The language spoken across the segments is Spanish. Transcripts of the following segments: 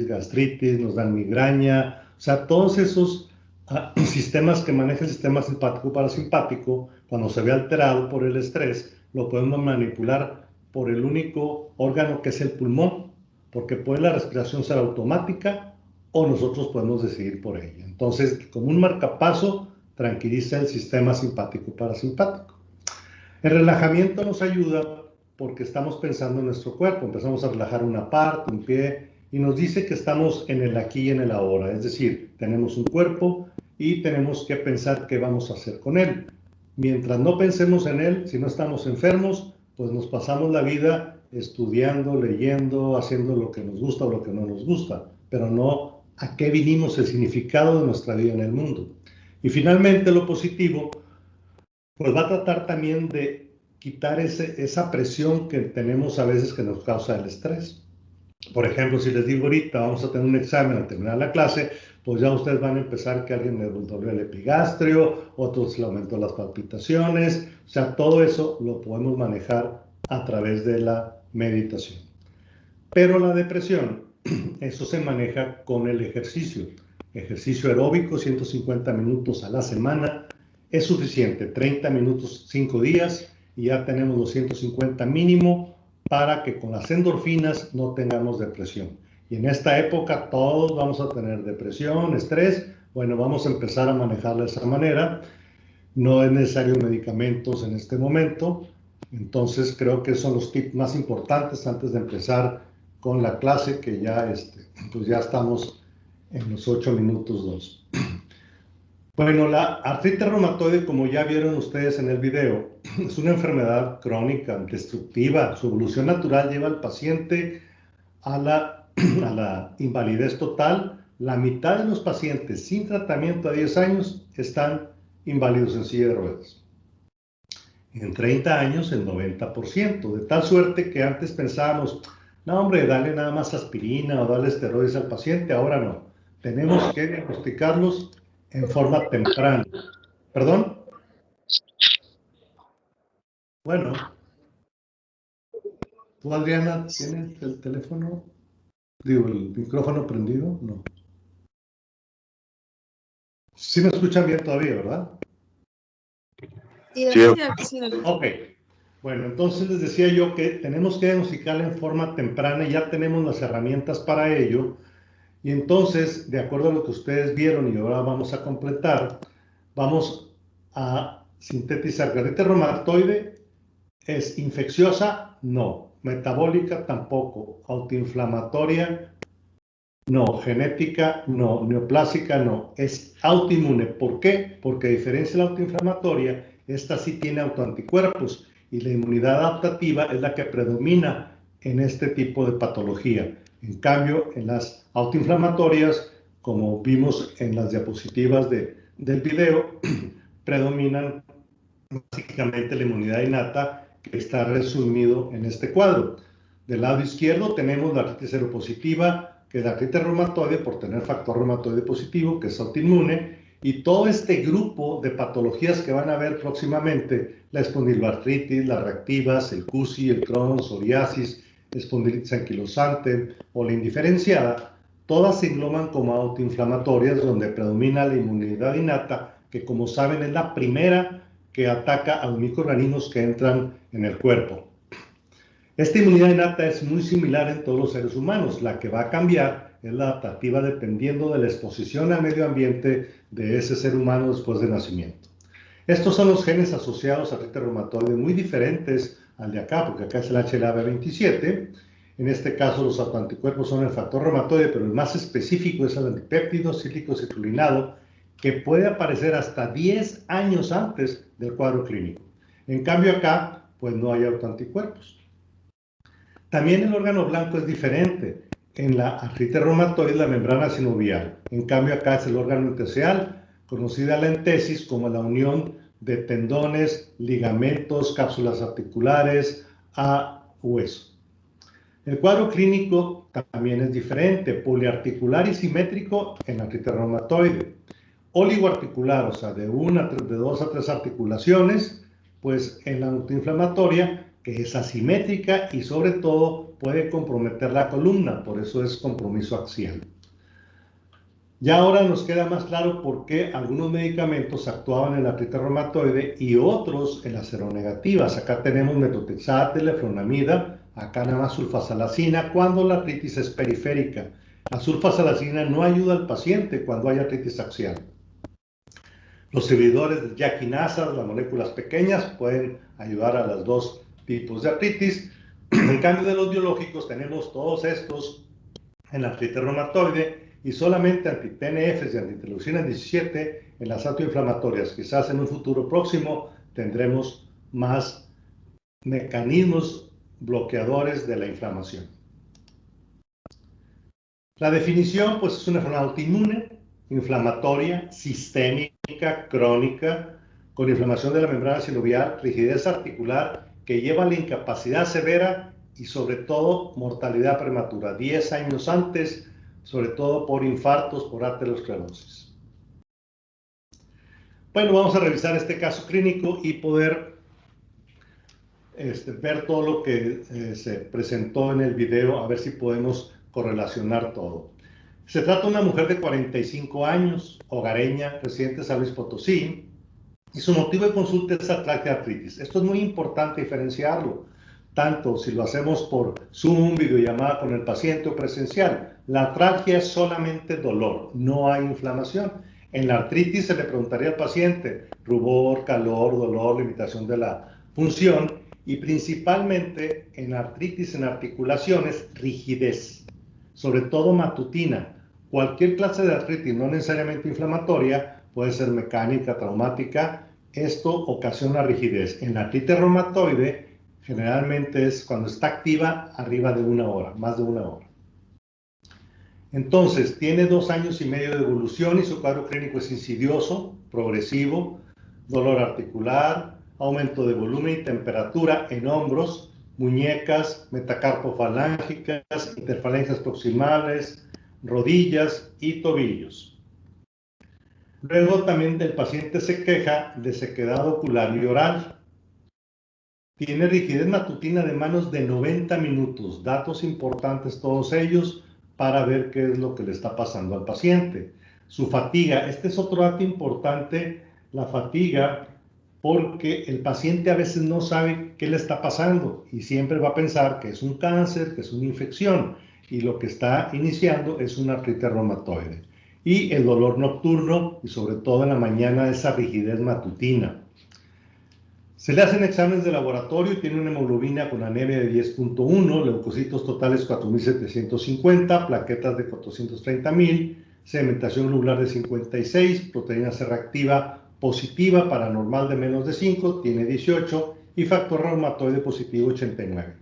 gastritis, nos dan migraña, o sea, todos esos sistemas que maneja el sistema simpático parasimpático, cuando se ve alterado por el estrés, lo podemos manipular por el único órgano que es el pulmón, porque puede la respiración ser automática o nosotros podemos decidir por ella. Entonces, como un marcapaso, tranquiliza el sistema simpático parasimpático. El relajamiento nos ayuda porque estamos pensando en nuestro cuerpo, empezamos a relajar una parte, un pie, y nos dice que estamos en el aquí y en el ahora, es decir, tenemos un cuerpo y tenemos que pensar qué vamos a hacer con él. Mientras no pensemos en él, si no estamos enfermos, pues nos pasamos la vida estudiando, leyendo, haciendo lo que nos gusta o lo que no nos gusta, pero no a qué vinimos, el significado de nuestra vida en el mundo. Y finalmente lo positivo, pues va a tratar también de quitar esa presión que tenemos a veces que nos causa el estrés. Por ejemplo, si les digo ahorita vamos a tener un examen al terminar la clase, pues ya ustedes van a empezar que alguien le dolió el epigastrio, otros le aumentó las palpitaciones, o sea, todo eso lo podemos manejar a través de la meditación. Pero la depresión, eso se maneja con el ejercicio. Ejercicio aeróbico, 150 minutos a la semana, es suficiente, 30 minutos 5 días y ya tenemos los 150 mínimo para que con las endorfinas no tengamos depresión. Y en esta época todos vamos a tener depresión, estrés, bueno, vamos a empezar a manejarla de esa manera. No es necesario medicamentos en este momento, entonces creo que son los tips más importantes antes de empezar con la clase, que ya, pues ya estamos en los 8 minutos 2. Bueno, la artritis reumatoide, como ya vieron ustedes en el video, es una enfermedad crónica, destructiva. Su evolución natural lleva al paciente a la invalidez total. La mitad de los pacientes sin tratamiento a 10 años están inválidos en silla de ruedas. En 30 años, el 90%. De tal suerte que antes pensábamos, no, hombre, dale nada más aspirina o dale esteroides al paciente. Ahora no. Tenemos que diagnosticarlos en forma temprana. ¿Perdón? Bueno, ¿tú, Adriana, tienes el teléfono? Digo, el micrófono prendido. No. Sí me escuchan bien todavía, ¿verdad? Sí. Ok. Bueno, entonces les decía yo que tenemos que diagnosticarla en forma temprana y ya tenemos las herramientas para ello. Y entonces, de acuerdo a lo que ustedes vieron y ahora vamos a completar, vamos a sintetizar. La artritis reumatoide es infecciosa, no. Metabólica, tampoco. Autoinflamatoria, no. Genética, no. Neoplásica, no. Es autoinmune. ¿Por qué? Porque a diferencia de la autoinflamatoria, esta sí tiene autoanticuerpos y la inmunidad adaptativa es la que predomina en este tipo de patología. En cambio, en las autoinflamatorias, como vimos en las diapositivas del video, predominan básicamente la inmunidad innata, que está resumido en este cuadro. Del lado izquierdo tenemos la artritis seropositiva, que es la artritis reumatoide por tener factor reumatoide positivo, que es autoinmune, y todo este grupo de patologías que van a ver próximamente, la espondiloartritis, las reactivas, el CUSI, el Crohn, psoriasis, espondilitis anquilosante o la indiferenciada, todas se engloban como autoinflamatorias donde predomina la inmunidad innata, que como saben es la primera que ataca a los microorganismos que entran en el cuerpo. Esta inmunidad innata es muy similar en todos los seres humanos. La que va a cambiar es la adaptativa dependiendo de la exposición al medio ambiente de ese ser humano después del nacimiento. Estos son los genes asociados a artritis reumatoide muy diferentes al de acá, porque acá es el HLA-B27. En este caso los autoanticuerpos son el factor reumatoide, pero el más específico es el antipéptido cíclico citrulinado, que puede aparecer hasta 10 años antes del cuadro clínico. En cambio acá, pues no hay autoanticuerpos. También el órgano blanco es diferente. En la artritis reumatoide la membrana sinovial. En cambio acá es el órgano enteseal, conocida la entesis como la unión de tendones, ligamentos, cápsulas articulares a hueso. El cuadro clínico también es diferente, poliarticular y simétrico en la artritis reumatoide. Oligoarticular, o sea, de 2 a 3 articulaciones, pues en la autoinflamatoria, que es asimétrica y sobre todo puede comprometer la columna, por eso es compromiso axial. Ya ahora nos queda más claro por qué algunos medicamentos actuaban en la artritis reumatoide y otros en las seronegativas. Acá tenemos metotrexate, leflunomida, acá nada más sulfasalacina cuando la artritis es periférica. La sulfasalacina no ayuda al paciente cuando hay artritis axial. Los inhibidores de JAK quinasas, las moléculas pequeñas, pueden ayudar a los dos tipos de artritis. En cambio de los biológicos tenemos todos estos en la artritis reumatoide y solamente anti-TNFs y anti-interleucina 17 en las autoinflamatorias. Quizás en un futuro próximo tendremos más mecanismos bloqueadores de la inflamación. La definición, pues, es una enfermedad autoinmune, inflamatoria, sistémica, crónica, con inflamación de la membrana sinovial, rigidez articular, que lleva a la incapacidad severa y sobre todo mortalidad prematura, 10 años antes, sobre todo por infartos, por aterosclerosis. Bueno, vamos a revisar este caso clínico y poder ver todo lo que se presentó en el video, a ver si podemos correlacionar todo. Se trata de una mujer de 45 años, hogareña, residente de San Luis Potosí, y su motivo de consulta es atractia artritis. Esto es muy importante diferenciarlo, tanto si lo hacemos por Zoom, videollamada con el paciente o presencial. La atractia es solamente dolor, no hay inflamación. En la artritis se le preguntaría al paciente rubor, calor, dolor, limitación de la función y principalmente en artritis en articulaciones, rigidez, sobre todo matutina. Cualquier clase de artritis, no necesariamente inflamatoria, puede ser mecánica, traumática, esto ocasiona rigidez. En la artritis reumatoide generalmente es cuando está activa arriba de 1 hora, más de 1 hora. Entonces, tiene 2 años y medio de evolución y su cuadro clínico es insidioso, progresivo, dolor articular, aumento de volumen y temperatura en hombros, muñecas, metacarpofalángicas, interfalanges proximales, rodillas y tobillos. Luego también el paciente se queja de sequedad ocular y oral. Tiene rigidez matutina de manos de 90 minutos. Datos importantes todos ellos para ver qué es lo que le está pasando al paciente. Su fatiga, este es otro dato importante, la fatiga, porque el paciente a veces no sabe qué le está pasando y siempre va a pensar que es un cáncer, que es una infección y lo que está iniciando es una artritis reumatoide. Y el dolor nocturno y sobre todo en la mañana esa rigidez matutina. Se le hacen exámenes de laboratorio y tiene una hemoglobina con anemia de 10.1, leucocitos totales 4.750, plaquetas de 430.000, sedimentación globular de 56, proteína C reactiva positiva paranormal de menos de 5, tiene 18 y factor reumatoide positivo 89.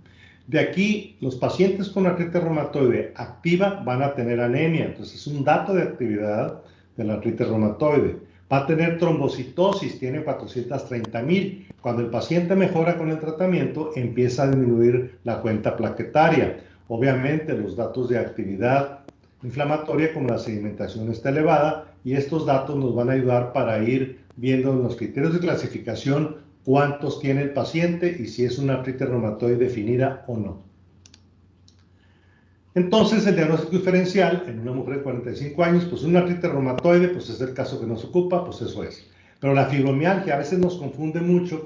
De aquí, los pacientes con artritis reumatoide activa van a tener anemia, entonces es un dato de actividad de la artritis reumatoide. Va a tener trombocitosis, tiene 430.000. Cuando el paciente mejora con el tratamiento, empieza a disminuir la cuenta plaquetaria. Obviamente, los datos de actividad inflamatoria como la sedimentación está elevada y estos datos nos van a ayudar para ir viendo en los criterios de clasificación cuántos tiene el paciente y si es una artritis reumatoide definida o no. Entonces, el diagnóstico diferencial en una mujer de 45 años, pues una artritis reumatoide, pues es el caso que nos ocupa, pues eso es. Pero la fibromialgia a veces nos confunde mucho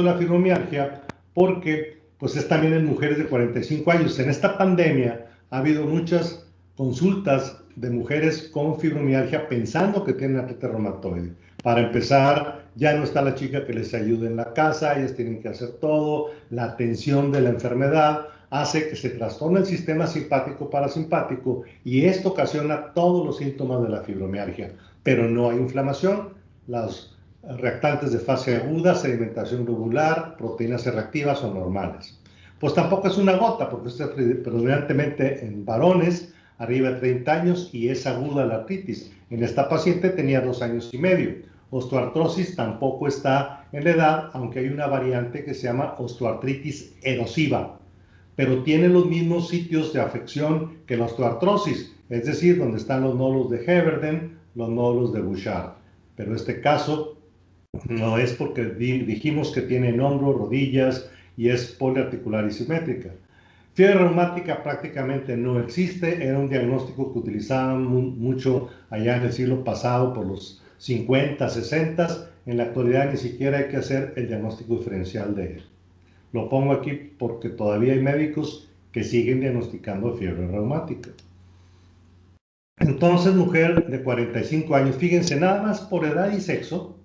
la fibromialgia porque pues es también en mujeres de 45 años. En esta pandemia ha habido muchas consultas de mujeres con fibromialgia pensando que tienen artritis reumatoide. Para empezar, ya no está la chica que les ayude en la casa, ellas tienen que hacer todo, la atención de la enfermedad hace que se trastorne el sistema simpático parasimpático y esto ocasiona todos los síntomas de la fibromialgia, pero no hay inflamación, los reactantes de fase aguda, sedimentación globular, proteínas C reactivas son normales. Pues tampoco es una gota, porque esto es predominantemente en varones, arriba de 30 años y es aguda la artritis. En esta paciente tenía 2 años y medio. Osteoartrosis tampoco está en la edad, aunque hay una variante que se llama osteoartritis erosiva, pero tiene los mismos sitios de afección que la osteoartrosis, es decir, donde están los nódulos de Heberden, los nódulos de Bouchard. Pero este caso no es porque dijimos que tiene en hombro, rodillas y es poliarticular y simétrica. Fiebre reumática prácticamente no existe, era un diagnóstico que utilizaban mucho allá en el siglo pasado por los 50, 60. En la actualidad ni siquiera hay que hacer el diagnóstico diferencial de él. Lo pongo aquí porque todavía hay médicos que siguen diagnosticando fiebre reumática. Entonces, mujer de 45 años, fíjense, nada más por edad y sexo,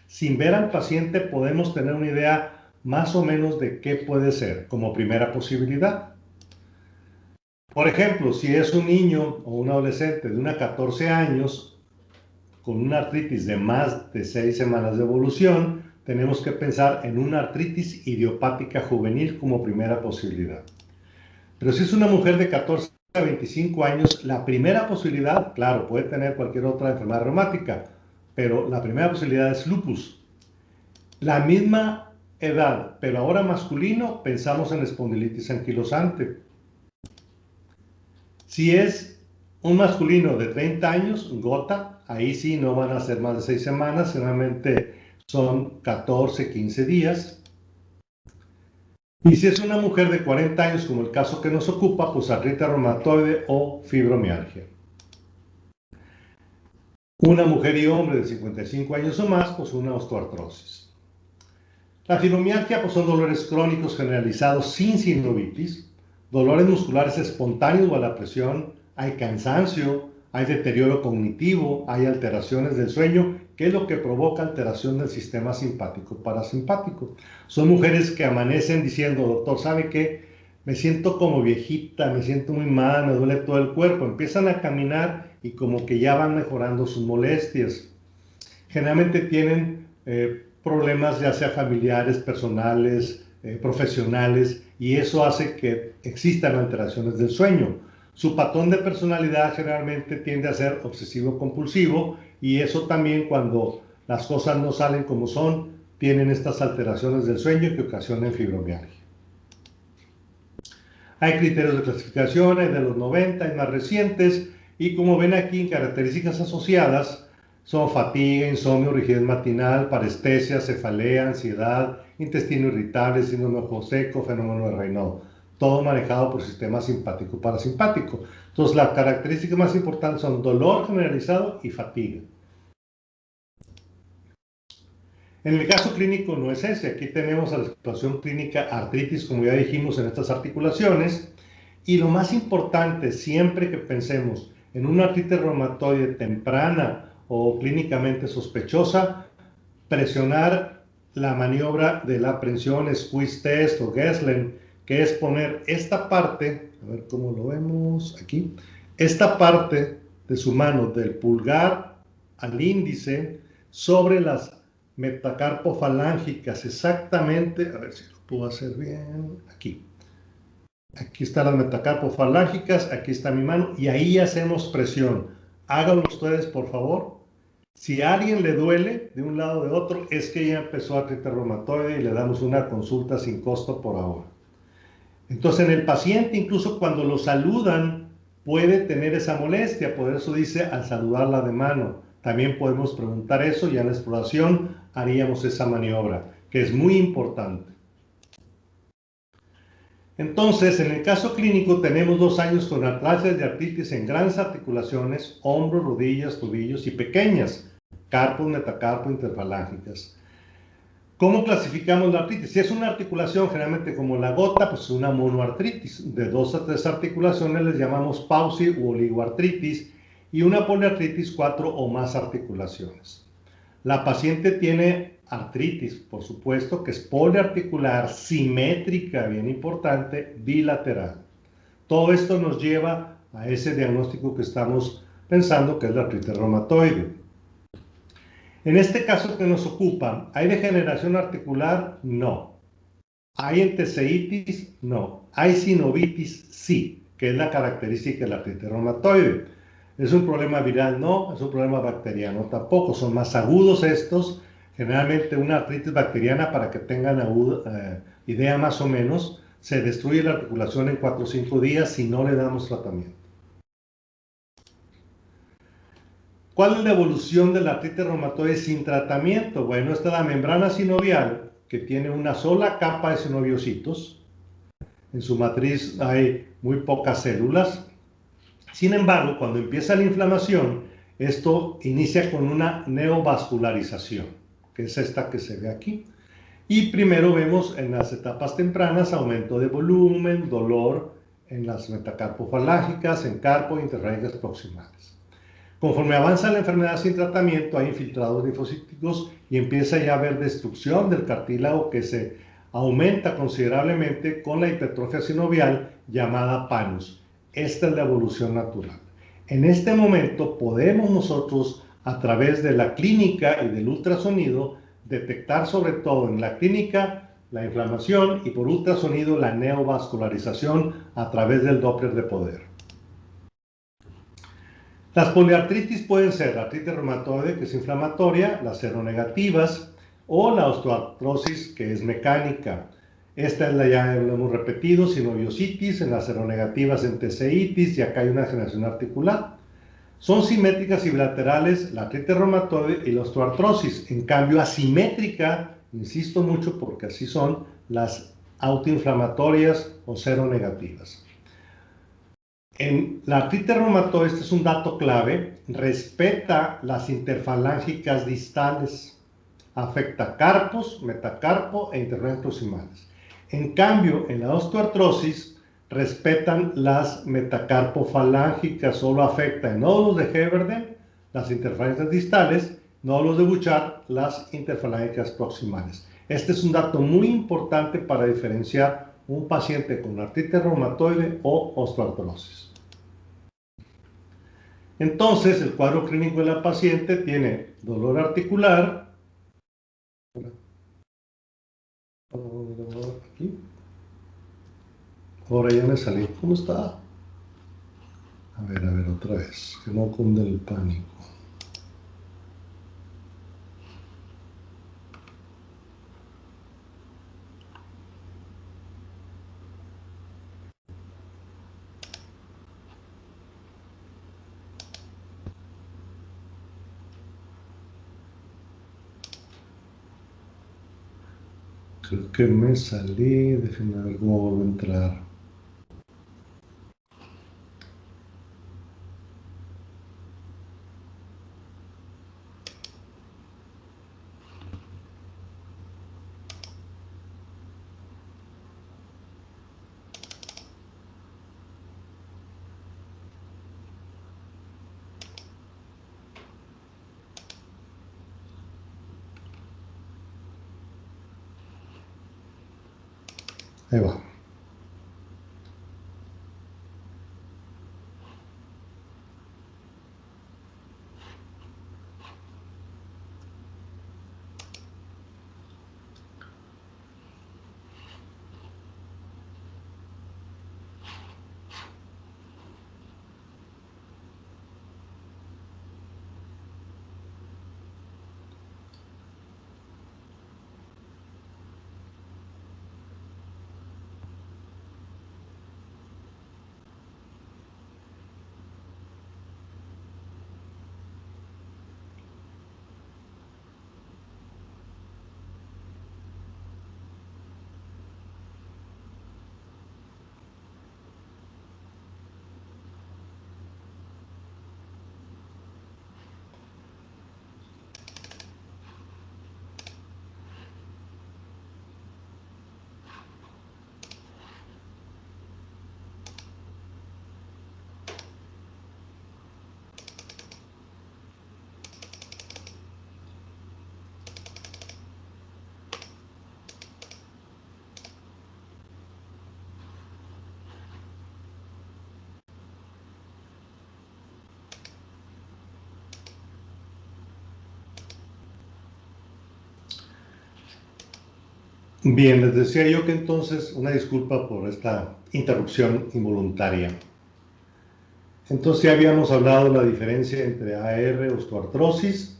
sin ver al paciente podemos tener una idea más o menos de qué puede ser como primera posibilidad. Por ejemplo, si es un niño o un adolescente de unos 14 años con una artritis de más de 6 semanas de evolución, tenemos que pensar en una artritis idiopática juvenil como primera posibilidad. Pero si es una mujer de 14 a 25 años, la primera posibilidad, claro, puede tener cualquier otra enfermedad reumática, pero la primera posibilidad es lupus. La misma edad, pero ahora masculino, pensamos en espondilitis anquilosante. Si es un masculino de 30 años, gota, ahí sí no van a ser más de 6 semanas, generalmente son 14, 15 días. Y si es una mujer de 40 años, como el caso que nos ocupa, pues artritis reumatoide o fibromialgia. Una mujer y hombre de 55 años o más, pues una osteoartrosis. La fibromialgia pues son dolores crónicos generalizados sin sinovitis, dolores musculares espontáneos o a la presión, hay cansancio, hay deterioro cognitivo, hay alteraciones del sueño, que es lo que provoca alteración del sistema simpático parasimpático. Son mujeres que amanecen diciendo, doctor, ¿sabe qué? Me siento como viejita, me siento muy mal, me duele todo el cuerpo. Empiezan a caminar y como que ya van mejorando sus molestias. Generalmente tienen problemas ya sea familiares, personales, profesionales, y eso hace que existan alteraciones del sueño. Su patrón de personalidad generalmente tiende a ser obsesivo-compulsivo, y eso también cuando las cosas no salen como son, tienen estas alteraciones del sueño que ocasionan fibromialgia. Hay criterios de clasificación, hay de los 90, hay más recientes, y como ven aquí, características asociadas son fatiga, insomnio, rigidez matinal, parestesia, cefalea, ansiedad, intestino irritable, síndrome de ojo seco, fenómeno de Raynaud. Todo manejado por sistema simpático-parasimpático. Entonces, las características más importantes son dolor generalizado y fatiga. En el caso clínico no es ese. Aquí tenemos a la situación clínica artritis, como ya dijimos, en estas articulaciones. Y lo más importante, siempre que pensemos en una artritis reumatoide temprana o clínicamente sospechosa, presionar la maniobra de la prensión, squeeze test o Gesslen, que es poner esta parte, a ver cómo lo vemos aquí, esta parte de su mano, del pulgar al índice, sobre las metacarpofalángicas, exactamente, a ver si lo puedo hacer bien, aquí. Aquí están las metacarpofalángicas, aquí está mi mano, y ahí hacemos presión. Háganlo ustedes, por favor. Si a alguien le duele de un lado o de otro, es que ya empezó artritis reumatoide y le damos una consulta sin costo por ahora. Entonces, en el paciente, incluso cuando lo saludan, puede tener esa molestia, por eso dice al saludarla de mano. También podemos preguntar eso y en la exploración haríamos esa maniobra, que es muy importante. Entonces, en el caso clínico tenemos 2 años con atrasias de artritis en grandes articulaciones, hombros, rodillas, tobillos y pequeñas, carpos, metacarpos, interfalángicas. ¿Cómo clasificamos la artritis? Si es una articulación generalmente como la gota, pues es una monoartritis. De 2 a 3 articulaciones les llamamos pausi u oligoartritis, y una poliartritis 4 o más articulaciones. La paciente tiene artritis, por supuesto, que es poliarticular, simétrica, bien importante, bilateral. Todo esto nos lleva a ese diagnóstico que estamos pensando, que es la artritis reumatoide. En este caso que nos ocupa, ¿hay degeneración articular? No. ¿Hay enteseitis? No. ¿Hay sinovitis? Sí, que es la característica de la artritis reumatoide. ¿Es un problema viral? No. ¿Es un problema bacteriano? Tampoco. Son más agudos estos. Generalmente una artritis bacteriana, para que tengan idea más o menos, se destruye la articulación en 4 o 5 días si no le damos tratamiento. ¿Cuál es la evolución de la artritis reumatoide sin tratamiento? Bueno, esta es la membrana sinovial, que tiene una sola capa de sinoviocitos, En su matriz hay muy pocas células. Sin embargo, cuando empieza la inflamación, esto inicia con una neovascularización, que es esta que se ve aquí. Y primero vemos en las etapas tempranas aumento de volumen, dolor en las metacarpofalángicas, en carpo e interfalanges proximales. Conforme avanza la enfermedad sin tratamiento, hay infiltrados linfocíticos y empieza ya a haber destrucción del cartílago que se aumenta considerablemente con la hipertrofia sinovial llamada panus. Esta es la evolución natural. En este momento podemos nosotros, a través de la clínica y del ultrasonido, detectar sobre todo en la clínica la inflamación y por ultrasonido la neovascularización a través del Doppler de poder. Las poliartritis pueden ser la artritis reumatoide, que es inflamatoria, las seronegativas o la osteoartrosis, que es mecánica. Esta es la ya lo hemos repetido, sinoviositis, en las seronegativas enteseitis y acá hay una degeneración articular. Son simétricas y bilaterales la artritis reumatoide y la osteoartrosis. En cambio, asimétrica, insisto mucho porque así son, las autoinflamatorias o seronegativas. En la artritis reumatoide, este es un dato clave, respeta las interfalángicas distales, afecta carpos, metacarpo e interfalanges proximales. En cambio, en la osteoartrosis, respetan las metacarpofalángicas, solo afecta en nódulos de Heberden, las interfalanges distales, nódulos de Bouchard, las interfalángicas proximales. Este es un dato muy importante para diferenciar un paciente con artritis reumatoide o osteoartrosis. Entonces, el cuadro clínico de la paciente tiene dolor articular, aquí. Ahora ya me salí. ¿Cómo está? A ver, otra vez. Que no cunde el pánico. Creo que me salí. Déjenme ver cómo vuelvo a entrar. Ahí va. Bien, les decía yo que entonces, una disculpa por esta interrupción involuntaria. Entonces ya habíamos hablado de la diferencia entre AR, osteoartrosis,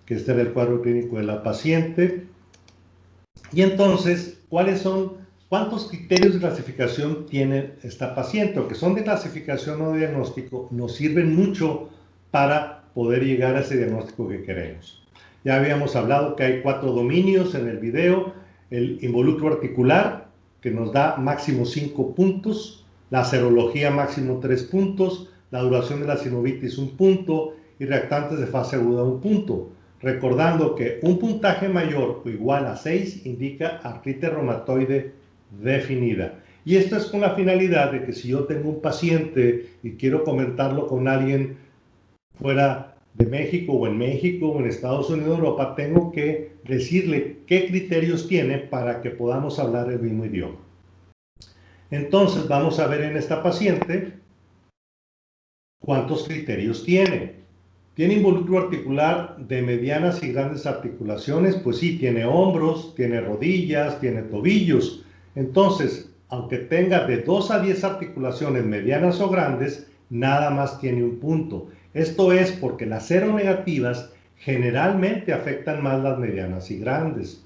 que este era el cuadro clínico de la paciente. Y entonces, cuántos criterios de clasificación tiene esta paciente? O que son de clasificación o de diagnóstico, nos sirven mucho para poder llegar a ese diagnóstico que queremos. Ya habíamos hablado que hay 4 dominios en el video: el involucro articular, que nos da máximo 5 puntos, la serología máximo 3 puntos, la duración de la sinovitis 1 punto y reactantes de fase aguda 1 punto. Recordando que un puntaje mayor o igual a 6 indica artritis reumatoide definida. Y esto es con la finalidad de que si yo tengo un paciente y quiero comentarlo con alguien fuera de México o en Estados Unidos o Europa, tengo que decirle qué criterios tiene para que podamos hablar el mismo idioma. Entonces vamos a ver en esta paciente cuántos criterios tiene. ¿Tiene involucro articular de medianas y grandes articulaciones? Pues sí, tiene hombros, tiene rodillas, tiene tobillos. Entonces, aunque tenga de 2 a 10 articulaciones medianas o grandes, nada más tiene un punto. Esto es porque las seronegativas generalmente afectan más las medianas y grandes.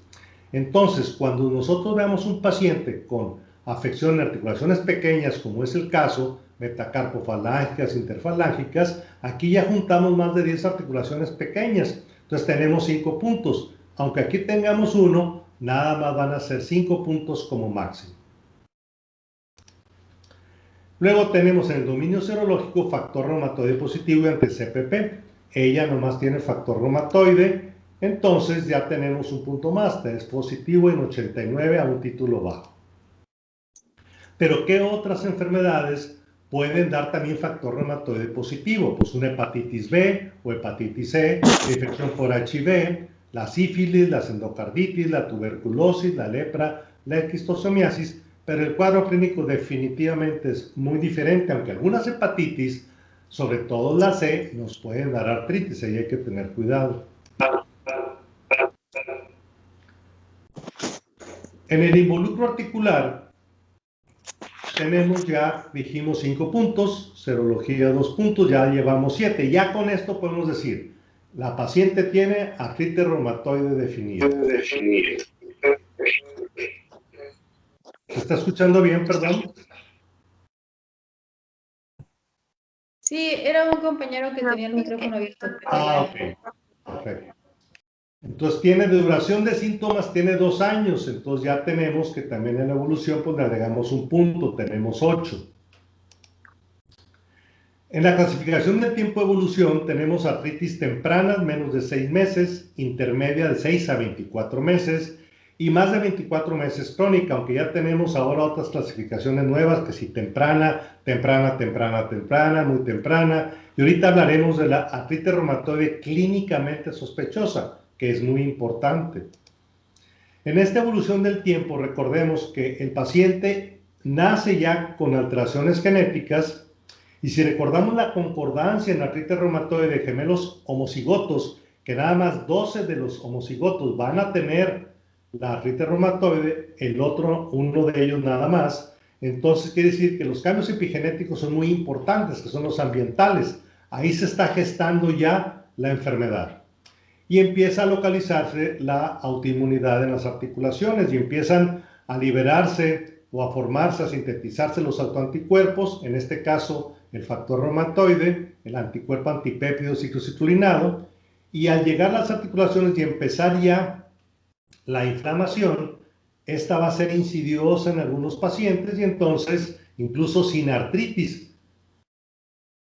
Entonces, cuando nosotros veamos un paciente con afección en articulaciones pequeñas, como es el caso, metacarpofalángicas, interfalángicas, aquí ya juntamos más de 10 articulaciones pequeñas. Entonces tenemos 5 puntos. Aunque aquí tengamos 1, nada más van a ser 5 puntos como máximo. Luego tenemos en el dominio serológico factor reumatoide positivo y anti-CPP. Ella nomás tiene factor reumatoide, entonces ya tenemos un punto más, es positivo en 89 a un título bajo. Pero ¿qué otras enfermedades pueden dar también factor reumatoide positivo? Pues una hepatitis B o hepatitis C, la infección por HIV, la sífilis, la endocarditis, la tuberculosis, la lepra, la esquistosomiasis, pero el cuadro clínico definitivamente es muy diferente, aunque algunas hepatitis, sobre todo la C, nos pueden dar artritis, ahí hay que tener cuidado. En el involucro articular, tenemos ya, dijimos 5 puntos, serología 2 puntos, ya llevamos 7. Ya con esto podemos decir, la paciente tiene artritis reumatoide definida. ¿Se está escuchando bien, perdón? Sí, era un compañero que tenía el micrófono abierto. Ok, perfecto. Entonces tiene de duración de síntomas, tiene 2 años, entonces ya tenemos que también en la evolución pues le agregamos un punto, tenemos 8. En la clasificación del tiempo de evolución tenemos artritis temprana, menos de 6 meses, intermedia de 6 a 24 meses y más de 24 meses crónica, aunque ya tenemos ahora otras clasificaciones nuevas, que si temprana, temprana, temprana, temprana, muy temprana. Y ahorita hablaremos de la artritis reumatoide clínicamente sospechosa, que es muy importante. En esta evolución del tiempo, recordemos que el paciente nace ya con alteraciones genéticas. Y si recordamos la concordancia en la artritis reumatoide de gemelos homocigotos, que nada más 12 de los homocigotos van a tener la artritis reumatoide, el otro, uno de ellos nada más, entonces quiere decir que los cambios epigenéticos son muy importantes, que son los ambientales. Ahí se está gestando ya la enfermedad. Y empieza a localizarse la autoinmunidad en las articulaciones y empiezan a liberarse o a formarse, a sintetizarse los autoanticuerpos, en este caso el factor reumatoide, el anticuerpo antipéptido ciclociclinado, y al llegar a las articulaciones y empezar ya la inflamación, esta va a ser insidiosa en algunos pacientes y entonces incluso sin artritis,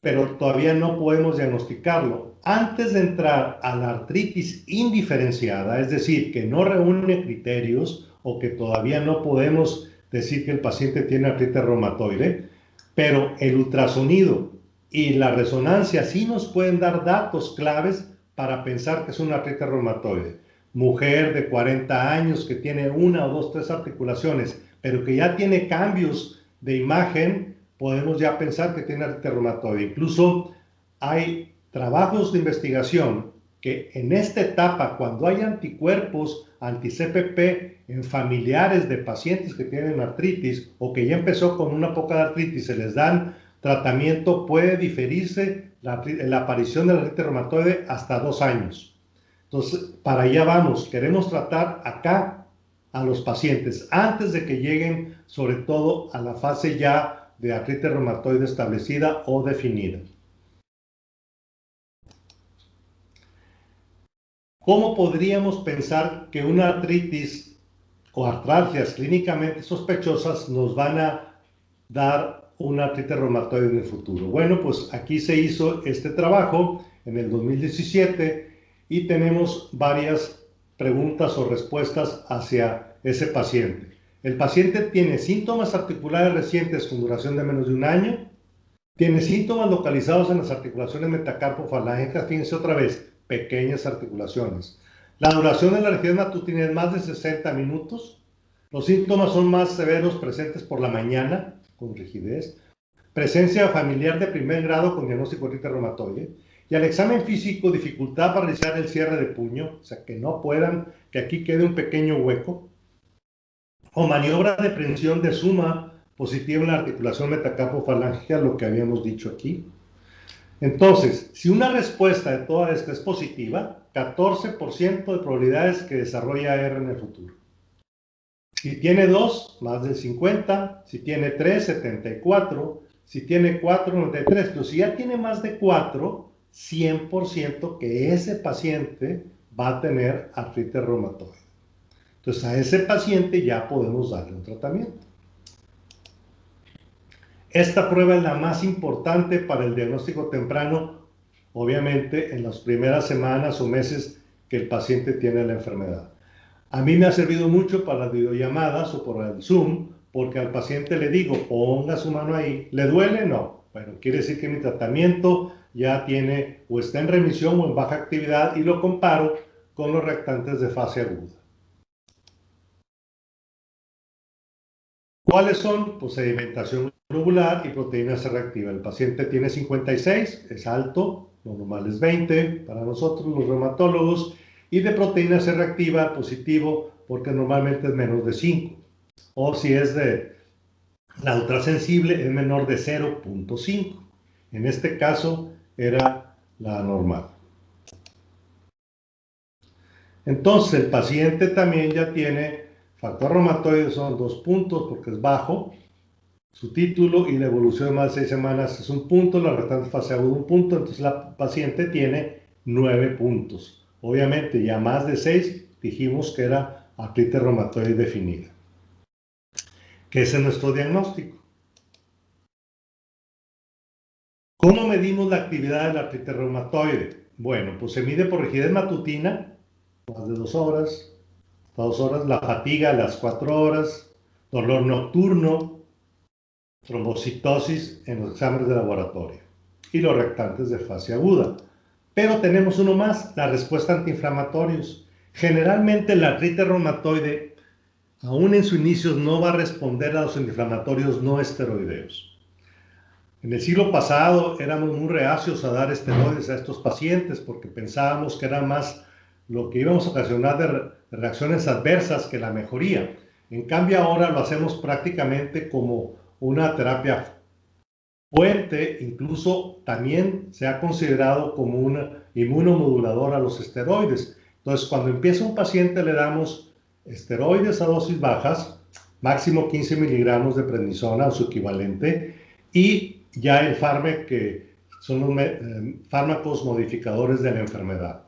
pero todavía no podemos diagnosticarlo. Antes de entrar a la artritis indiferenciada, es decir, que no reúne criterios o que todavía no podemos decir que el paciente tiene artritis reumatoide, pero el ultrasonido y la resonancia sí nos pueden dar datos claves para pensar que es una artritis reumatoide. Mujer de 40 años que tiene 1 o 2, 3 articulaciones, pero que ya tiene cambios de imagen, podemos ya pensar que tiene artritis reumatoide. Incluso hay trabajos de investigación que en esta etapa, cuando hay anticuerpos anti-CPP en familiares de pacientes que tienen artritis o que ya empezó con una poca de artritis, se les dan tratamiento, puede diferirse la aparición de la artritis reumatoide hasta 2 años. Entonces, para allá vamos. Queremos tratar acá a los pacientes antes de que lleguen, sobre todo, a la fase ya de artritis reumatoide establecida o definida. ¿Cómo podríamos pensar que una artritis o artralgias clínicamente sospechosas nos van a dar una artritis reumatoide en el futuro. Bueno, pues aquí se hizo este trabajo en el 2017 y tenemos varias preguntas o respuestas hacia ese paciente. El paciente tiene síntomas articulares recientes con duración de menos de un año, tiene síntomas localizados en las articulaciones metacarpofalángicas, fíjense otra vez, pequeñas articulaciones. La duración de la rigidez matutina es más de 60 minutos. Los síntomas son más severos presentes por la mañana, con rigidez. Presencia familiar de primer grado con diagnóstico de artritis reumatoide. Y al examen físico, dificultad para realizar el cierre de puño, o sea, que no puedan, que aquí quede un pequeño hueco. O maniobra de prensión de suma positiva en la articulación metacarpofalángica, lo que habíamos dicho aquí. Entonces, si una respuesta de toda esta es positiva, 14% de probabilidades que desarrolle AR en el futuro. Si tiene 2, más del 50, si tiene 3, 74, si tiene 4, 93, pero si ya tiene más de 4, 100% que ese paciente va a tener artritis reumatoide. Entonces a ese paciente ya podemos darle un tratamiento. Esta prueba es la más importante para el diagnóstico temprano, obviamente en las primeras semanas o meses que el paciente tiene la enfermedad. A mí me ha servido mucho para las videollamadas o por el Zoom, porque al paciente le digo, ponga su mano ahí. ¿Le duele? No. Bueno, quiere decir que mi tratamiento ya tiene o está en remisión o en baja actividad y lo comparo con los reactantes de fase aguda. ¿Cuáles son? Pues sedimentación globular y proteína C reactiva. El paciente tiene 56, es alto, lo normal es 20 para nosotros los reumatólogos, y de proteína C reactiva positivo porque normalmente es menos de 5. O si es de la ultrasensible es menor de 0.5. En este caso era la normal. Entonces el paciente también ya tiene factor reumatoide, son 2 puntos porque es bajo. Su título y la evolución de más de 6 semanas es 1 punto, la reactante fase aguda 1 punto, entonces la paciente tiene 9 puntos. Obviamente ya más de 6 dijimos que era artritis reumatoide definida. ¿Qué es nuestro diagnóstico? ¿Cómo medimos la actividad de la artritis reumatoide? Bueno, pues se mide por rigidez matutina, más de 2 horas, 2 horas, la fatiga a las 4 horas, dolor nocturno, trombocitosis en los exámenes de laboratorio y los reactantes de fase aguda. Pero tenemos uno más, la respuesta antiinflamatorios. Generalmente la artritis reumatoide, aún en su inicio, no va a responder a los antiinflamatorios no esteroideos. En el siglo pasado éramos muy reacios a dar esteroides a estos pacientes porque pensábamos que era más lo que íbamos a ocasionar de reacciones adversas que la mejoría. En cambio ahora lo hacemos prácticamente como una terapia fuerte, incluso también se ha considerado como un inmunomodulador a los esteroides. Entonces cuando empieza un paciente le damos esteroides a dosis bajas, máximo 15 miligramos de prednisona o su equivalente, y ya el fármaco que son los fármacos modificadores de la enfermedad.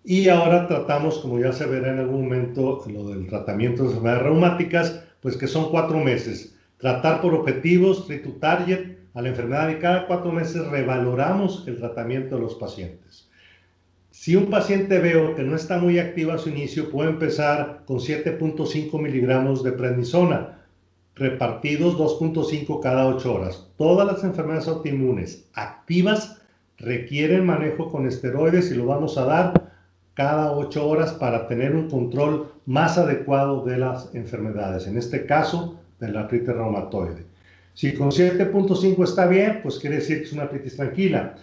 Y ahora tratamos, como ya se verá en algún momento, lo del tratamiento de enfermedades reumáticas, pues que son 4 meses. Tratar por objetivos, treat to target, a la enfermedad, y cada 4 meses revaloramos el tratamiento de los pacientes. Si un paciente veo que no está muy activo a su inicio, puedo empezar con 7.5 miligramos de prednisona, repartidos 2.5 cada 8 horas. Todas las enfermedades autoinmunes activas requieren manejo con esteroides y lo vamos a dar cada 8 horas para tener un control más adecuado de las enfermedades, en este caso de la artritis reumatoide. Si con 7.5 está bien, pues quiere decir que es una artritis tranquila.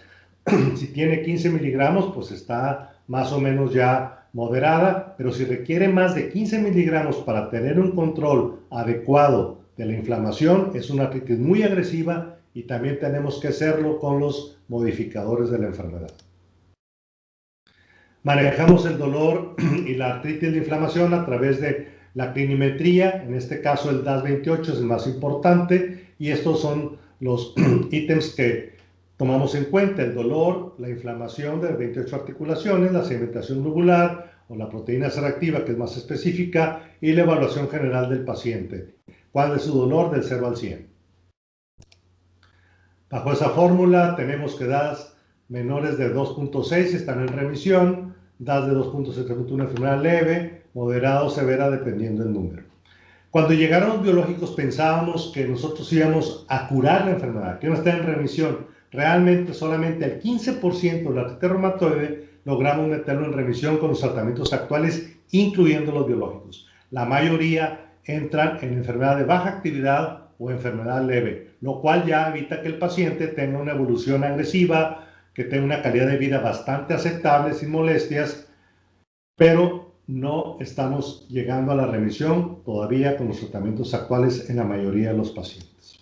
Si tiene 15 miligramos, pues está más o menos ya moderada, pero si requiere más de 15 miligramos para tener un control adecuado de la inflamación, es una artritis muy agresiva y también tenemos que hacerlo con los modificadores de la enfermedad. Manejamos el dolor y la artritis de inflamación a través de la clinimetría, en este caso el DAS28 es el más importante y estos son los ítems que tomamos en cuenta: el dolor, la inflamación de 28 articulaciones, la sedimentación globular o la proteína C reactiva, que es más específica, y la evaluación general del paciente. ¿Cuál es su dolor del 0 al 100? Bajo esa fórmula tenemos que DAS menores de 2.6 están en remisión, DAS de 2.7 una enfermedad leve, moderada o severa dependiendo del número. Cuando llegaron los biológicos pensábamos que nosotros íbamos a curar la enfermedad, que no está en remisión. Realmente solamente el 15% de la artritis reumatoide logramos meterlo en remisión con los tratamientos actuales, incluyendo los biológicos. La mayoría entran en enfermedad de baja actividad o enfermedad leve, lo cual ya evita que el paciente tenga una evolución agresiva, que tenga una calidad de vida bastante aceptable, sin molestias, pero no estamos llegando a la remisión todavía con los tratamientos actuales en la mayoría de los pacientes.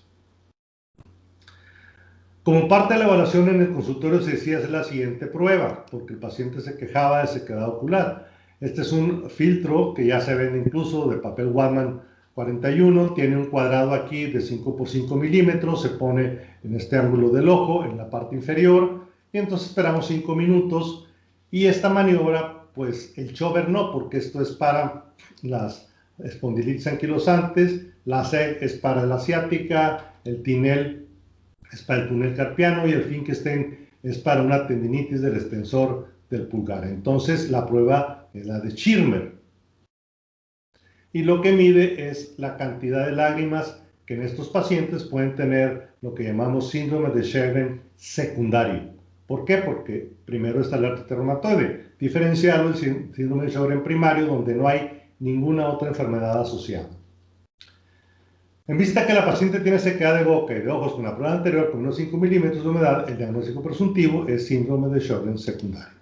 Como parte de la evaluación en el consultorio se decía hacer la siguiente prueba, porque el paciente se quejaba de sequedad ocular. Este es un filtro que ya se vende incluso de papel Whatman 41, tiene un cuadrado aquí de 5 por 5 milímetros, se pone en este ángulo del ojo, en la parte inferior, y entonces esperamos 5 minutos, y esta maniobra, pues el Chover no, porque esto es para las espondilitis anquilosantes, la C es para la ciática, el Tinel es para el túnel carpiano y el Finkelstein es para una tendinitis del extensor del pulgar. Entonces la prueba es la de Schirmer. Y lo que mide es la cantidad de lágrimas que en estos pacientes pueden tener lo que llamamos síndrome de Sjögren secundario. ¿Por qué? Porque primero está la artritis reumatoide, diferenciado del síndrome de Sjögren primario, donde no hay ninguna otra enfermedad asociada. En vista que la paciente tiene sequedad de boca y de ojos con la prueba anterior con unos 5 milímetros de humedad, el diagnóstico presuntivo es síndrome de Sjögren secundario.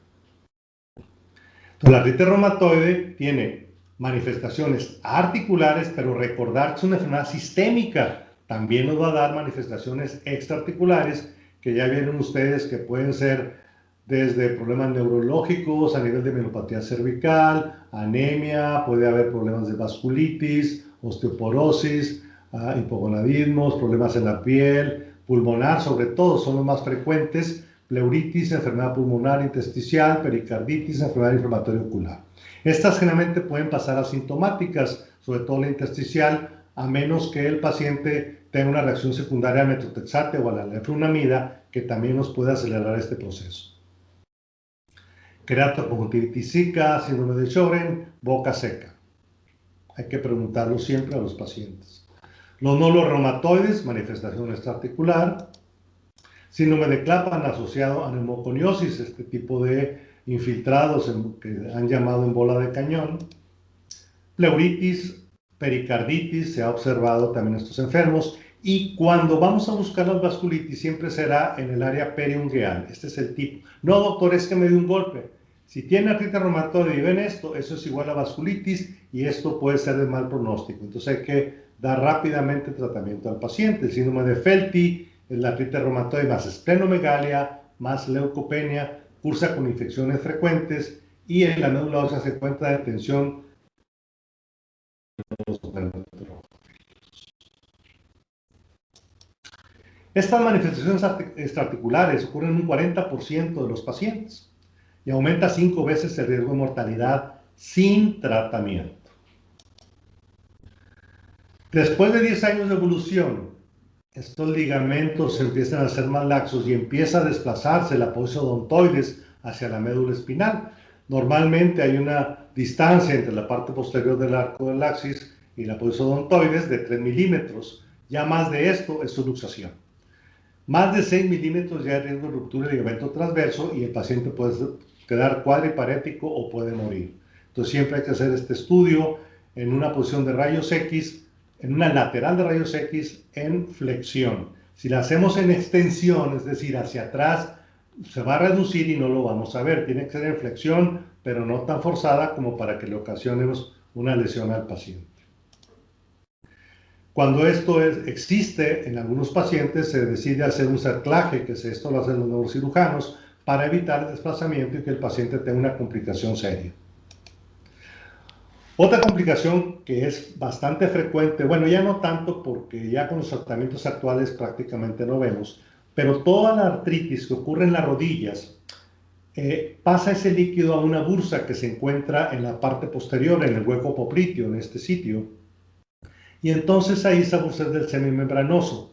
Entonces, la artritis reumatoide tiene manifestaciones articulares, pero recordar que es una enfermedad sistémica. También nos va a dar manifestaciones extraarticulares, que ya vieron ustedes que pueden ser desde problemas neurológicos a nivel de mielopatía cervical, anemia, puede haber problemas de vasculitis, osteoporosis, hipogonadismos, problemas en la piel, pulmonar sobre todo son los más frecuentes, pleuritis, enfermedad pulmonar intersticial, pericarditis, enfermedad inflamatoria ocular. Estas generalmente pueden pasar asintomáticas, sobre todo la intersticial, a menos que el paciente tenga una reacción secundaria al metotrexate o a la leflunomida, que también nos puede acelerar este proceso. Queratoconjuntivitis zika, síndrome de Sjögren, boca seca. Hay que preguntarlo siempre a los pacientes. Los nódulos reumatoides, manifestación extraarticular. Síndrome de Claphan asociado a neumoconiosis, este tipo de infiltrados que han llamado en bola de cañón. Pleuritis, pericarditis, se ha observado también en estos enfermos. Y cuando vamos a buscar las vasculitis, siempre será en el área periungueal. Este es el tipo. No, doctor, es que me dio un golpe. Si tiene artritis reumatoide y ven esto, eso es igual a vasculitis y esto puede ser de mal pronóstico. Entonces hay que dar rápidamente tratamiento al paciente. El síndrome de Felty, la artritis reumatoide más esplenomegalia, más leucopenia, cursa con infecciones frecuentes y en la médula ósea se encuentra de tensión. Estas manifestaciones extraarticulares ocurren en un 40% de los pacientes y aumenta 5 veces el riesgo de mortalidad sin tratamiento. Después de 10 años de evolución, estos ligamentos empiezan a ser más laxos y empieza a desplazarse la apófisis odontoides hacia la médula espinal. Normalmente hay una distancia entre la parte posterior del arco del axis y la apófisis odontoides de 3 milímetros. Ya más de esto es subluxación. Más de 6 milímetros ya hay riesgo de ruptura de ligamento transverso y el paciente puede quedar cuadriparético o puede morir. Entonces siempre hay que hacer este estudio en una posición de rayos X, en una lateral de rayos X en flexión. Si la hacemos en extensión, es decir, hacia atrás, se va a reducir y no lo vamos a ver. Tiene que ser en flexión, pero no tan forzada como para que le ocasionemos una lesión al paciente. Cuando esto existe en algunos pacientes, se decide hacer un cerclaje, que esto lo hacen los neurocirujanos, para evitar el desplazamiento y que el paciente tenga una complicación seria. Otra complicación que es bastante frecuente, bueno, ya no tanto porque ya con los tratamientos actuales prácticamente no vemos, pero toda la artritis que ocurre en las rodillas pasa ese líquido a una bursa que se encuentra en la parte posterior, en el hueco popliteo, en este sitio, y entonces ahí esa bursa es del semimembranoso.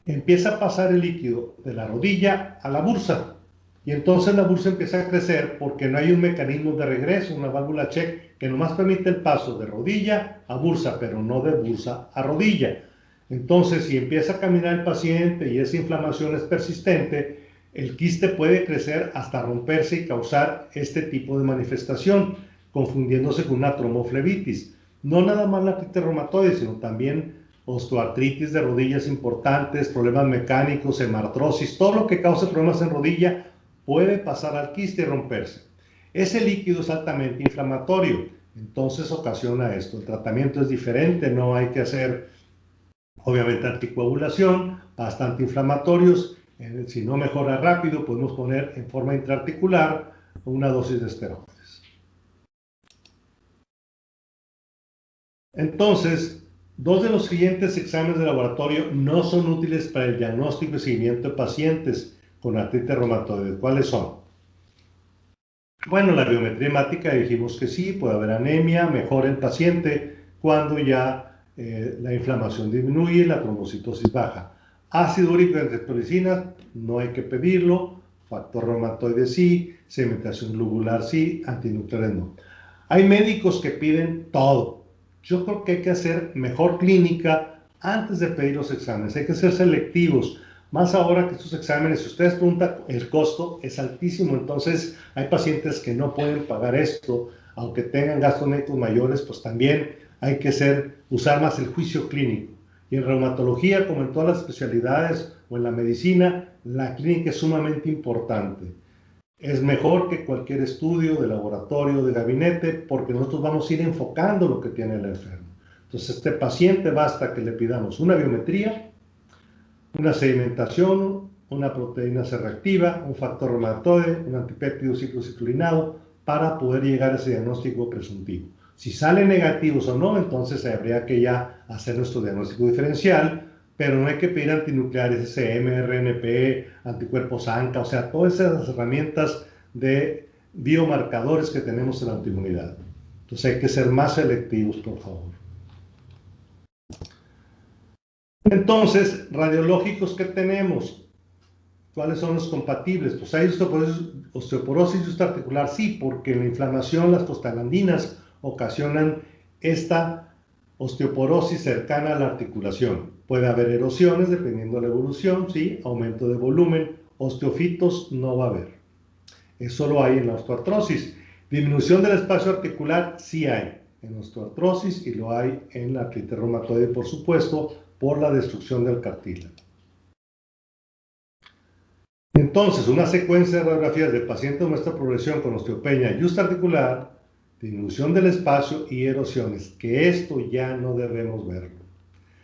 Empieza a pasar el líquido de la rodilla a la bursa, y entonces la bursa empieza a crecer porque no hay un mecanismo de regreso, una válvula check, que nomás permite el paso de rodilla a bursa, pero no de bursa a rodilla. Entonces, si empieza a caminar el paciente y esa inflamación es persistente, el quiste puede crecer hasta romperse y causar este tipo de manifestación, confundiéndose con una tromoflebitis. No nada más la artritis reumatoide, sino también osteoartritis de rodillas importantes, problemas mecánicos, hemartrosis, todo lo que cause problemas en rodilla puede pasar al quiste y romperse. Ese líquido es altamente inflamatorio, entonces ocasiona esto. El tratamiento es diferente, no hay que hacer, obviamente, anticoagulación, bastante inflamatorios. Si no mejora rápido, podemos poner en forma intraarticular una dosis de esteroides. Entonces, dos de los siguientes exámenes de laboratorio no son útiles para el diagnóstico y seguimiento de pacientes con artritis reumatoide. ¿Cuáles son? Bueno, la biometría hemática dijimos que sí, puede haber anemia, mejora el paciente cuando ya la inflamación disminuye y la trombocitosis baja. Ácido úrico de antihistamina, no hay que pedirlo. Factor reumatoide sí, sedimentación globular sí, antinucleares no. Hay médicos que piden todo. Yo creo que hay que hacer mejor clínica antes de pedir los exámenes. Hay que ser selectivos. Más ahora que estos exámenes, si ustedes preguntan, el costo es altísimo. Entonces, hay pacientes que no pueden pagar esto. Aunque tengan gastos médicos mayores, pues también hay que usar más el juicio clínico. Y en reumatología, como en todas las especialidades o en la medicina, la clínica es sumamente importante. Es mejor que cualquier estudio de laboratorio, de gabinete, porque nosotros vamos a ir enfocando lo que tiene el enfermo. Entonces, este paciente basta que le pidamos una biometría, una sedimentación, una proteína C reactiva, un factor reumatoide, un antipéptido ciclociclinado, para poder llegar a ese diagnóstico presuntivo. Si salen negativos o no, entonces habría que ya hacer nuestro diagnóstico diferencial, pero no hay que pedir antinucleares, SM, RNP, anticuerpos ANCA, o sea, todas esas herramientas de biomarcadores que tenemos en la autoinmunidad. Entonces hay que ser más selectivos, por favor. Entonces, radiológicos que tenemos, ¿cuáles son los compatibles? Pues hay osteoporosis justaarticular, sí, porque la inflamación, las prostaglandinas ocasionan esta osteoporosis cercana a la articulación. Puede haber erosiones dependiendo de la evolución, sí, aumento de volumen, osteofitos no va a haber. Eso lo hay en la osteoartrosis. Disminución del espacio articular sí hay en osteoartrosis y lo hay en la artritis reumatoide, por supuesto, por la destrucción del cartílago. Entonces, una secuencia de radiografías de pacientes muestra progresión con osteopenia justaarticular, disminución del espacio y erosiones, que esto ya no debemos verlo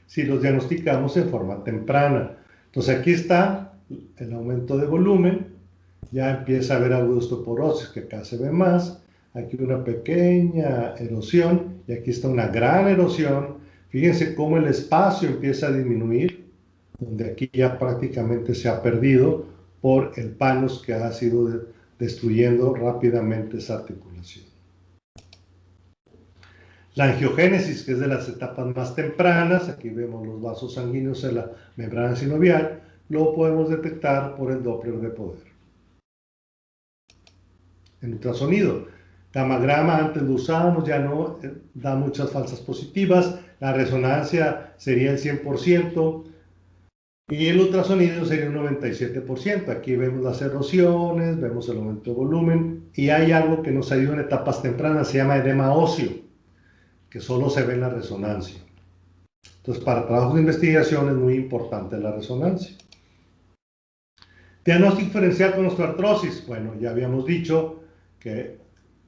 si los diagnosticamos en forma temprana. Entonces, aquí está el aumento de volumen, ya empieza a haber algo de osteoporosis, que acá se ve más, aquí una pequeña erosión y aquí está una gran erosión. Fíjense cómo el espacio empieza a disminuir, donde aquí ya prácticamente se ha perdido por el panos que ha sido destruyendo rápidamente esa articulación. La angiogénesis, que es de las etapas más tempranas, aquí vemos los vasos sanguíneos en la membrana sinovial, lo podemos detectar por el Doppler de poder. En ultrasonido, gamagrama antes lo usábamos, ya no, da muchas falsas positivas, la resonancia sería el 100%, y el ultrasonido sería un 97%. Aquí vemos las erosiones, vemos el aumento de volumen, y hay algo que nos ayuda en etapas tempranas, se llama edema óseo, que solo se ve en la resonancia. Entonces, para trabajos de investigación es muy importante la resonancia. Diagnóstico diferencial con osteoartrosis. Bueno, ya habíamos dicho que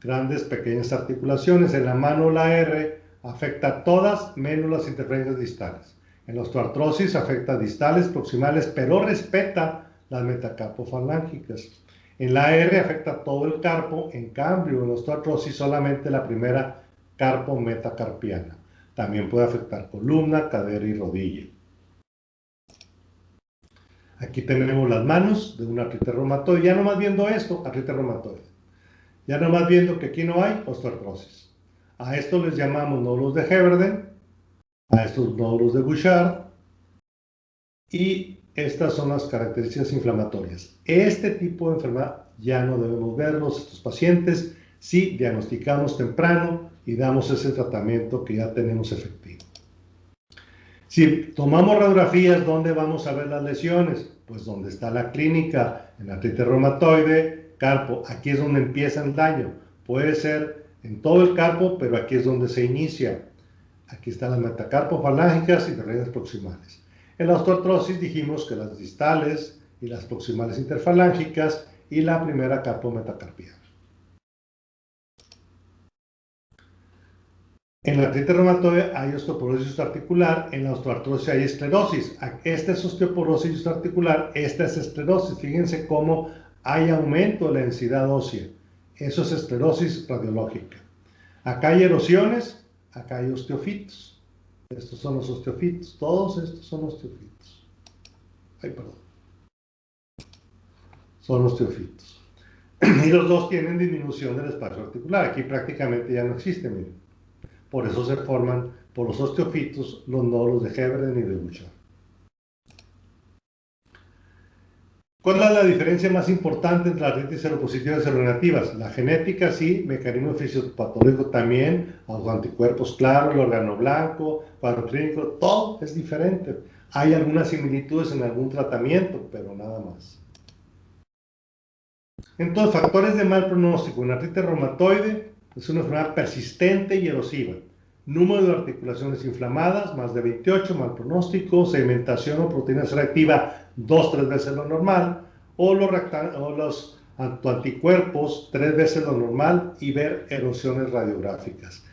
grandes, pequeñas articulaciones. En la mano la R afecta a todas menos las interferencias distales. En la osteoartrosis afecta a distales, proximales, pero respeta las metacarpofalángicas. En la R afecta a todo el carpo, en cambio en la osteoartrosis solamente la primera carpo metacarpiana. También puede afectar columna, cadera y rodilla. Aquí tenemos las manos de una artritis reumatoide. Ya nomás viendo esto, artritis reumatoide. Ya nomás viendo que aquí no hay osteoartrosis. A esto les llamamos nódulos de Heberden, a estos nódulos de Bouchard, y estas son las características inflamatorias. Este tipo de enfermedad ya no debemos verlos, estos pacientes, si diagnosticamos temprano y damos ese tratamiento que ya tenemos efectivo. Si tomamos radiografías, ¿dónde vamos a ver las lesiones? Pues donde está la clínica, en artritis reumatoide, carpo. Aquí es donde empieza el daño. Puede ser en todo el carpo, pero aquí es donde se inicia. Aquí están las metacarpofalángicas y las raíces proximales. En la osteoartrosis dijimos que las distales y las proximales interfalángicas y la primera carpometacarpial. En la artritis reumatoide hay osteoporosis articular, en la osteoartrosis hay esclerosis. Esta es osteoporosis articular, esta es esclerosis. Fíjense cómo hay aumento de la densidad ósea. Eso es esclerosis radiológica. Acá hay erosiones, acá hay osteofitos. Estos son los osteofitos, todos estos son osteofitos. Ay, perdón. Son osteofitos. Y los dos tienen disminución del espacio articular. Aquí prácticamente ya no existe, miren. Por eso se forman por los osteofitos los nódulos de Heberden y de Bouchard. ¿Cuál es la diferencia más importante entre las artritis seropositivas y seronegativas? La genética sí, mecanismo fisiopatológico también, los anticuerpos claro, el órgano blanco, cuadro clínico, todo es diferente. Hay algunas similitudes en algún tratamiento, pero nada más. Entonces, factores de mal pronóstico. En artritis reumatoide es una enfermedad persistente y erosiva. Número de articulaciones inflamadas, más de 28, mal pronóstico, segmentación o proteína selectiva 2-3 veces lo normal, o los anticuerpos 3 veces lo normal y ver erosiones radiográficas.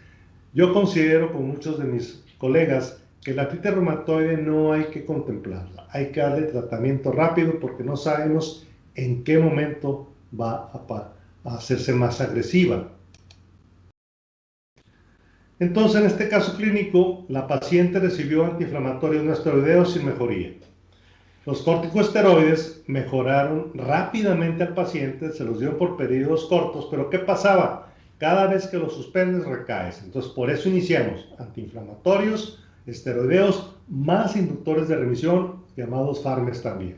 Yo considero con muchos de mis colegas que la artritis reumatoide no hay que contemplarla, hay que darle tratamiento rápido porque no sabemos en qué momento va a hacerse más agresiva. Entonces, en este caso clínico, la paciente recibió antiinflamatorios no esteroideos sin mejoría. Los corticosteroides mejoraron rápidamente al paciente, se los dio por periodos cortos, pero ¿qué pasaba? Cada vez que los suspendes recaes. Entonces, por eso iniciamos antiinflamatorios, esteroideos, más inductores de remisión, llamados fármacos también.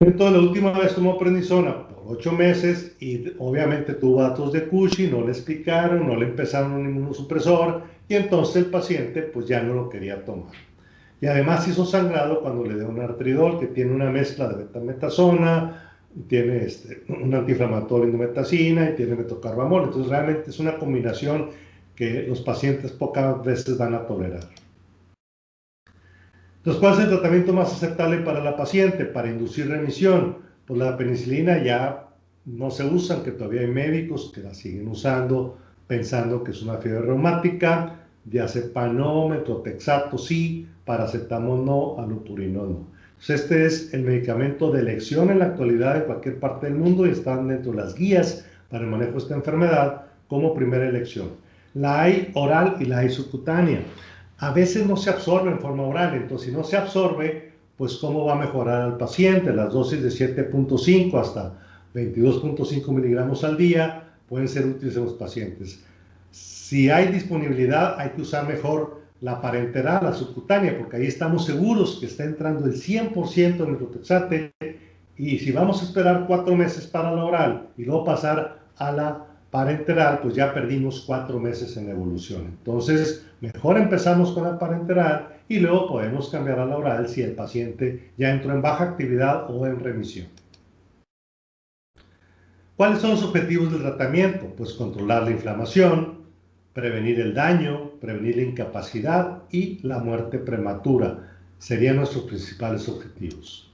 Entonces, la última vez tomó prednisona por 8 meses y obviamente tuvo datos de Cushing, no le explicaron, no le empezaron un inmunosupresor y entonces el paciente pues ya no lo quería tomar. Y además hizo sangrado cuando le dio un artridol que tiene una mezcla de betametasona, tiene un antiinflamatorio indometacina y tiene metocarbamol. Entonces realmente es una combinación que los pacientes pocas veces van a tolerar. Entonces, ¿cuál es el tratamiento más aceptable para la paciente? Para inducir remisión, pues la penicilina ya no se usa, aunque todavía hay médicos que la siguen usando pensando que es una fiebre reumática, diazepam no, methotrexato sí, paracetamol no, alupurino no. Entonces, este es el medicamento de elección en la actualidad en cualquier parte del mundo y están dentro de las guías para el manejo de esta enfermedad como primera elección. La hay oral y la hay subcutánea. A veces no se absorbe en forma oral, entonces si no se absorbe, pues cómo va a mejorar al paciente. Las dosis de 7.5 hasta 22.5 miligramos al día pueden ser útiles en los pacientes. Si hay disponibilidad, hay que usar mejor la parenteral, la subcutánea, porque ahí estamos seguros que está entrando el 100% de metotrexate, y si vamos a esperar 4 meses para la oral y luego pasar a la parenteral, pues ya perdimos 4 meses en evolución. Entonces, mejor empezamos con la parenteral y luego podemos cambiar a la oral si el paciente ya entró en baja actividad o en remisión. ¿Cuáles son los objetivos del tratamiento? Pues controlar la inflamación, prevenir el daño, prevenir la incapacidad y la muerte prematura. Serían nuestros principales objetivos.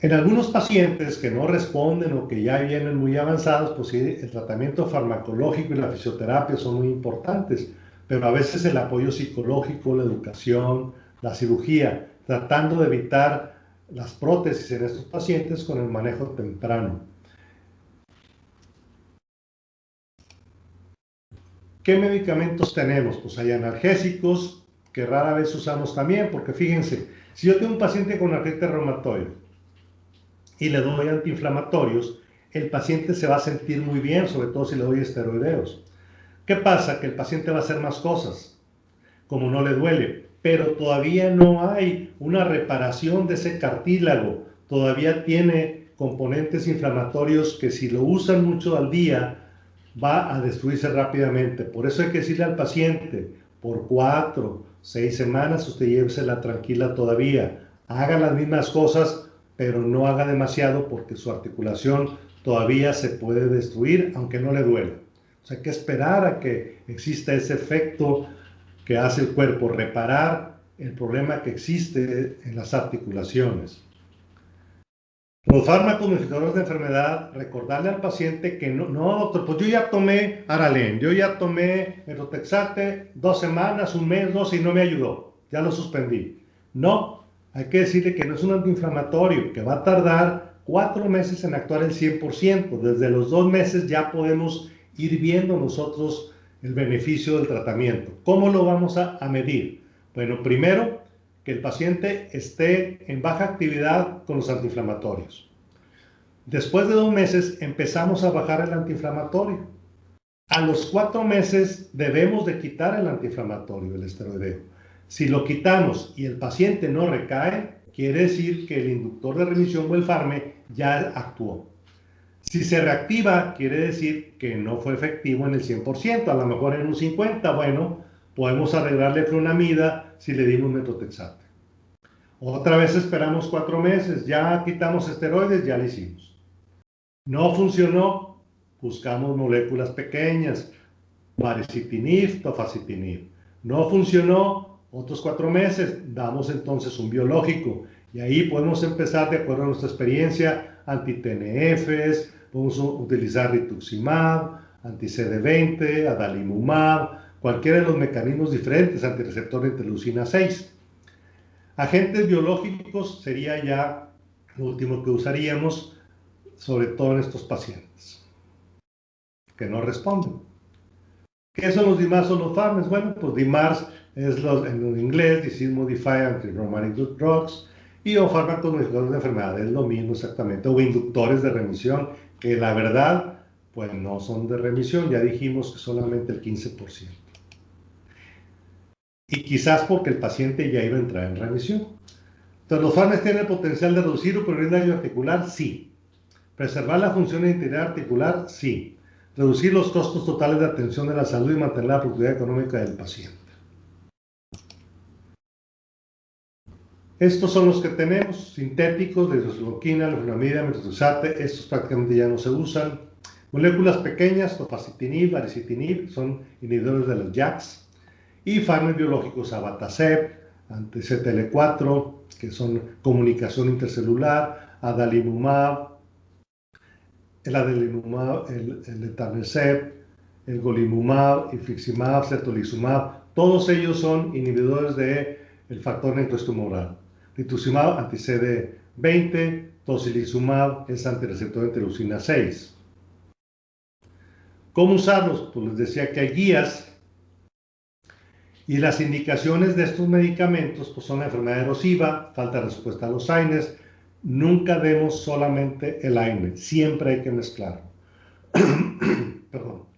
En algunos pacientes que no responden o que ya vienen muy avanzados, pues sí, el tratamiento farmacológico y la fisioterapia son muy importantes, pero a veces el apoyo psicológico, la educación, la cirugía, tratando de evitar las prótesis en estos pacientes con el manejo temprano. ¿Qué medicamentos tenemos? Pues hay analgésicos, que rara vez usamos también, porque fíjense, Si yo tengo un paciente con artritis reumatoide y le doy antiinflamatorios, el paciente se va a sentir muy bien, sobre todo si le doy esteroideos. ¿Qué pasa? Que el paciente va a hacer más cosas, como no le duele, pero todavía no hay una reparación de ese cartílago, todavía tiene componentes inflamatorios que si lo usan mucho al día, va a destruirse rápidamente. Por eso hay que decirle al paciente, por 4, 6 semanas usted llévesela tranquila todavía, haga las mismas cosas, pero no haga demasiado porque su articulación todavía se puede destruir, aunque no le duela. O sea, hay que esperar a que exista ese efecto que hace el cuerpo, reparar el problema que existe en las articulaciones. Los fármacos modificadores de enfermedad, recordarle al paciente que no, doctor, pues yo ya tomé Aralen, yo ya tomé Metotrexate 2 semanas, 1 mes, 2 y no me ayudó, ya lo suspendí. No, hay que decirle que no es un antiinflamatorio, que va a tardar 4 meses en actuar el 100%. Desde los 2 meses ya podemos ir viendo nosotros el beneficio del tratamiento. ¿Cómo lo vamos a medir? Bueno, primero, que el paciente esté en baja actividad con los antiinflamatorios. Después de 2 meses empezamos a bajar el antiinflamatorio. A los 4 meses debemos de quitar el antiinflamatorio, el esteroideo. Si lo quitamos y el paciente no recae, quiere decir que el inductor de remisión o el FARME ya actuó. Si se reactiva, quiere decir que no fue efectivo en el 100%, a lo mejor en un 50%, bueno, podemos arreglarle flunamida si le dimos metotrexate. Otra vez esperamos 4 meses, ya quitamos esteroides, ya lo hicimos. No funcionó, buscamos moléculas pequeñas, baricitinib, tofacitinib. No funcionó, otros 4 meses, damos entonces un biológico. Y ahí podemos empezar, de acuerdo a nuestra experiencia, anti-TNFs, podemos utilizar rituximab, anti-CD20, adalimumab, cualquiera de los mecanismos diferentes, antirreceptor de interleucina 6. Agentes biológicos sería ya lo último que usaríamos, sobre todo en estos pacientes que no responden. ¿Qué son los DMARDs o los FARMs? Bueno, pues DMARDs es en inglés, Disease Modifier Antirheumatic Drugs, y o fármacos modificadores de enfermedad, es lo mismo exactamente, o inductores de remisión, que la verdad, pues no son de remisión, ya dijimos que solamente el 15%. Y quizás porque el paciente ya iba a entrar en remisión. Entonces, ¿los fármacos tienen el potencial de reducir o prevenir daño articular? Sí. ¿Preservar la función de integridad articular? Sí. ¿Reducir los costos totales de atención de la salud y mantener la productividad económica del paciente? Estos son los que tenemos, sintéticos, de isosloquina, leflunomida, metotrexate, estos prácticamente ya no se usan. Moléculas pequeñas, tofacitinib, baricitinib, son inhibidores de los JAKs. Y fármacos biológicos, abatacept, anti-CTL4, que son comunicación intercelular, adalimumab, el etanercept, el golimumab, infliximab, certolizumab, todos ellos son inhibidores del factor necrotumoral. Rituximab, anti-CD20, tocilizumab es antirreceptor de interleucina 6. ¿Cómo usarlos? Pues les decía que hay guías. Y las indicaciones de estos medicamentos pues son la enfermedad erosiva, falta de respuesta a los AINES. Nunca demos solamente el AINE, siempre hay que mezclarlo. Perdón.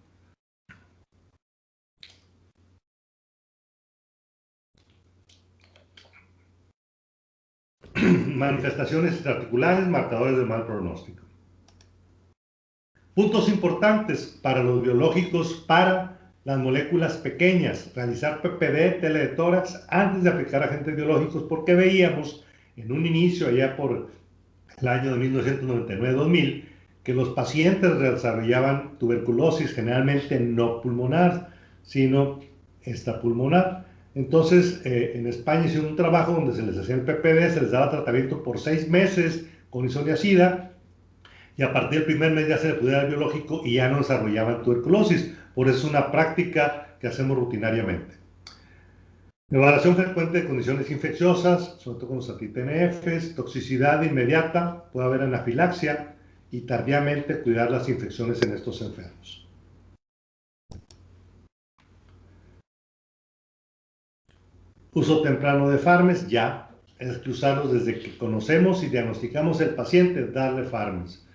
Manifestaciones extraarticulares, marcadores de mal pronóstico. Puntos importantes para los biológicos, para las moléculas pequeñas, realizar PPD, tele de tórax, antes de aplicar agentes biológicos, porque veíamos en un inicio, allá por el año de 1999-2000, que los pacientes desarrollaban tuberculosis, generalmente no pulmonar, sino extrapulmonar. Entonces, en España hicieron un trabajo donde se les hacía el PPD, se les daba tratamiento por 6 meses con isoniazida, y a partir del primer mes ya se le podía dar biológico y ya no desarrollaban tuberculosis. Por eso es una práctica que hacemos rutinariamente. Evaluación frecuente de condiciones infecciosas, sobre todo con los anti-TNFs, toxicidad inmediata, puede haber anafilaxia, y tardíamente cuidar las infecciones en estos enfermos. Uso temprano de fármacos, ya. es que usarlos desde que conocemos y diagnosticamos el paciente, darle fármacos.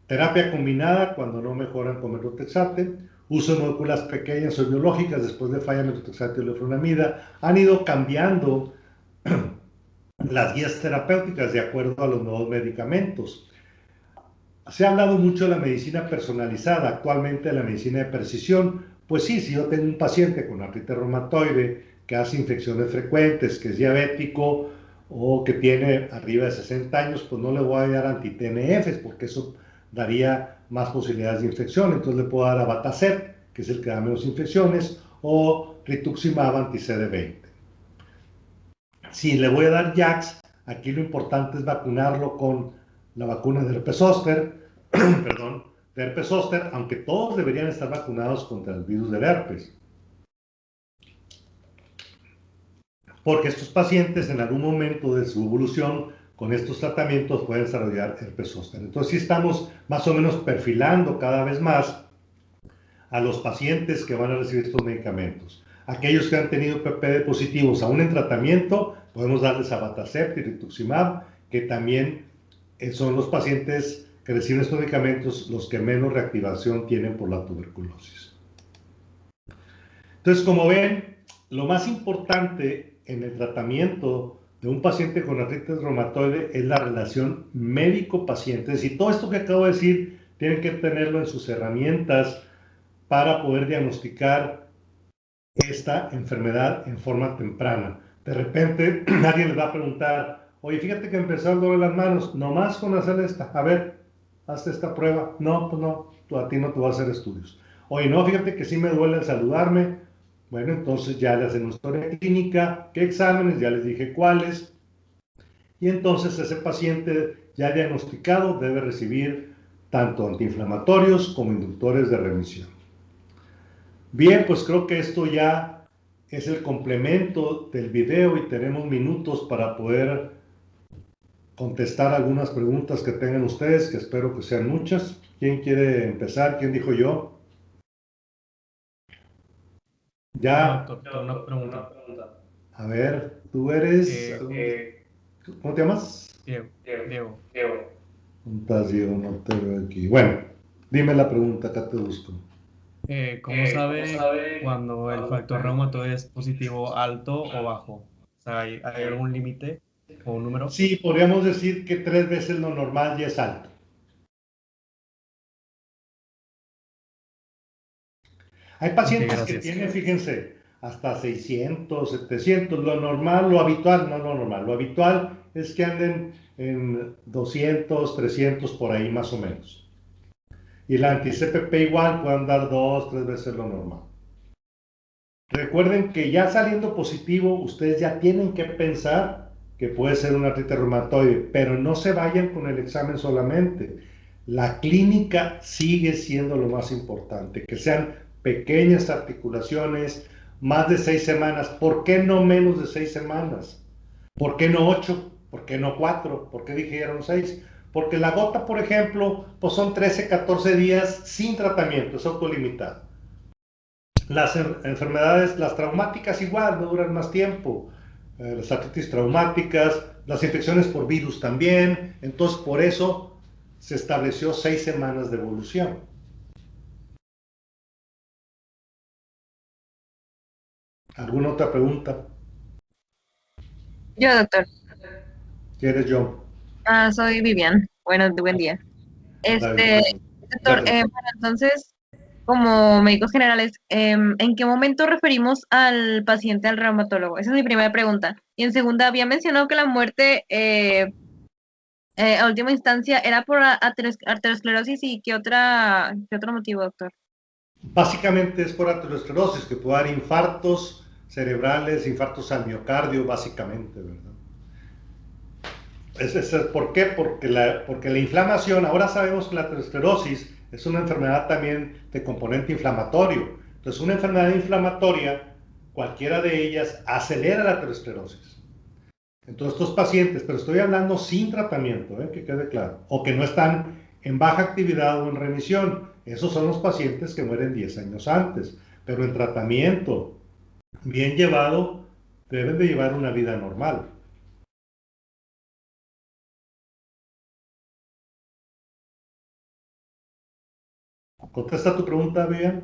Terapia combinada cuando no mejoran con metotrexate, uso de moléculas pequeñas o biológicas después de falla metotrexate o leflunomida. Han ido cambiando las guías terapéuticas de acuerdo a los nuevos medicamentos. Se ha hablado mucho de la medicina personalizada, actualmente de la medicina de precisión. Pues sí, si yo tengo un paciente con artritis reumatoide que hace infecciones frecuentes, que es diabético o que tiene arriba de 60 años, pues no le voy a dar anti-TNFs porque eso daría más posibilidades de infección. Entonces le puedo dar Abatacept, que es el que da menos infecciones, o Rituximab anti-CD20. Si le voy a dar JAKs, aquí lo importante es vacunarlo con la vacuna de herpes zóster, perdón, de herpes zóster, aunque todos deberían estar vacunados contra el virus del herpes. Porque estos pacientes en algún momento de su evolución con estos tratamientos pueden desarrollar herpes zóster. Entonces sí estamos más o menos perfilando cada vez más a los pacientes que van a recibir estos medicamentos. Aquellos que han tenido PPD positivos aún en tratamiento, podemos darles Abatacept y Rituximab, que también son los pacientes que reciben estos medicamentos los que menos reactivación tienen por la tuberculosis. Entonces, como ven, lo más importante en el tratamiento de un paciente con artritis reumatoide es la relación médico-paciente. Es decir, todo esto que acabo de decir tienen que tenerlo en sus herramientas para poder diagnosticar esta enfermedad en forma temprana. De repente alguien les va a preguntar, oye, fíjate que empezó a doler las manos, nomás con hacer esta, a ver, hazte esta prueba. No, pues no, a ti no te voy a hacer estudios. Oye, no, fíjate que sí me duele al saludarme. Bueno, entonces ya le hacen una historia clínica, qué exámenes, ya les dije cuáles. Y entonces ese paciente ya diagnosticado debe recibir tanto antiinflamatorios como inductores de remisión. Bien, pues creo que esto ya es el complemento del video y tenemos minutos para poder contestar algunas preguntas que tengan ustedes, que espero que sean muchas. ¿Quién quiere empezar? ¿Quién dijo yo? Ya. Doctor, una pregunta. A ver, tú eres... ¿Cómo te llamas? Diego. ¿Dónde estás, Diego? No te veo aquí. Bueno, dime la pregunta, acá te busco. ¿Cómo sabe cuando el factor reumatoide es positivo, alto o bajo? O sea, ¿hay algún límite o un número? Sí, podríamos decir que 3 veces lo normal ya es alto. Hay pacientes que tienen, fíjense, hasta 600, 700, lo normal, lo habitual, no lo normal, lo habitual es que anden en 200, 300 por ahí más o menos. Y la anti-CPP igual puede andar 2, 3 veces lo normal. Recuerden que ya saliendo positivo, ustedes ya tienen que pensar que puede ser una artritis reumatoide, pero no se vayan con el examen solamente. La clínica sigue siendo lo más importante, que sean pequeñas articulaciones, más de 6 semanas. ¿Por qué no menos de 6 semanas? ¿Por qué no 8? ¿Por qué no 4? ¿Por qué dijeron 6? Porque la gota, por ejemplo, pues son 13, 14 días sin tratamiento, es autolimitado. Las enfermedades, las traumáticas igual, no duran más tiempo. Las artritis traumáticas, las infecciones por virus también. Entonces, por eso se estableció 6 semanas de evolución. ¿Alguna otra pregunta? Yo, doctor. ¿Quién eres yo? Soy Vivian. Bueno, buen día. Doctor, bueno, entonces, como médicos generales, ¿en qué momento referimos al paciente al reumatólogo? Esa es mi primera pregunta. Y en segunda, había mencionado que la muerte a última instancia era por arteriosclerosis y qué otro motivo, doctor? Básicamente es por aterosclerosis, que puede dar infartos cerebrales, infartos al miocardio, básicamente, ¿verdad? ¿Por qué? Porque la inflamación, ahora sabemos que la aterosclerosis es una enfermedad también de componente inflamatorio. Entonces, una enfermedad inflamatoria, cualquiera de ellas, acelera la aterosclerosis. Entonces, estos pacientes, pero estoy hablando sin tratamiento, que quede claro, o que no están en baja actividad o en remisión. Esos son los pacientes que mueren 10 años antes, pero en tratamiento bien llevado, deben de llevar una vida normal. ¿Contesta tu pregunta, Bea?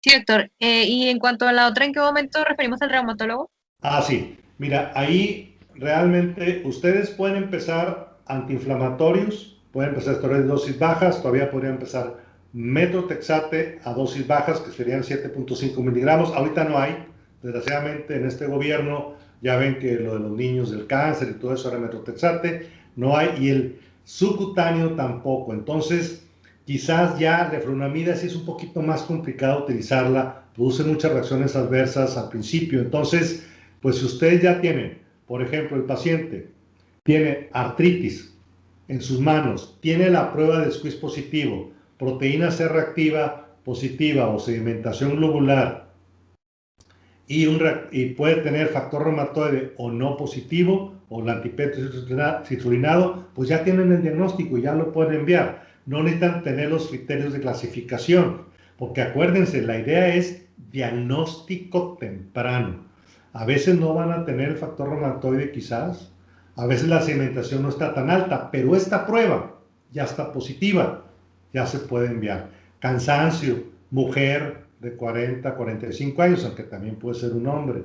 Sí, doctor. Y en cuanto a la otra, ¿en qué momento referimos al reumatólogo? Ah, sí. Mira, ahí realmente ustedes pueden empezar antiinflamatorios, pueden empezar esteroides de dosis bajas, todavía podrían empezar metotrexate a dosis bajas, que serían 7.5 miligramos. Ahorita no hay, desgraciadamente en este gobierno ya ven que lo de los niños del cáncer y todo eso era metotrexate, no hay, y el subcutáneo tampoco. Entonces, quizás ya leflunomida sí es un poquito más complicado utilizarla, produce muchas reacciones adversas al principio. Entonces, pues si ustedes ya tienen, por ejemplo, el paciente tiene artritis en sus manos, tiene la prueba de squeeze positivo, proteína C reactiva positiva o sedimentación globular y puede tener factor reumatoide o no positivo o el antipeto citrulinado, pues ya tienen el diagnóstico y ya lo pueden enviar. No necesitan tener los criterios de clasificación, porque acuérdense, la idea es diagnóstico temprano. A veces no van a tener el factor reumatoide quizás, a veces la sedimentación no está tan alta, pero esta prueba ya está positiva, ya se puede enviar. Cansancio, mujer de 40, 45 años, aunque también puede ser un hombre.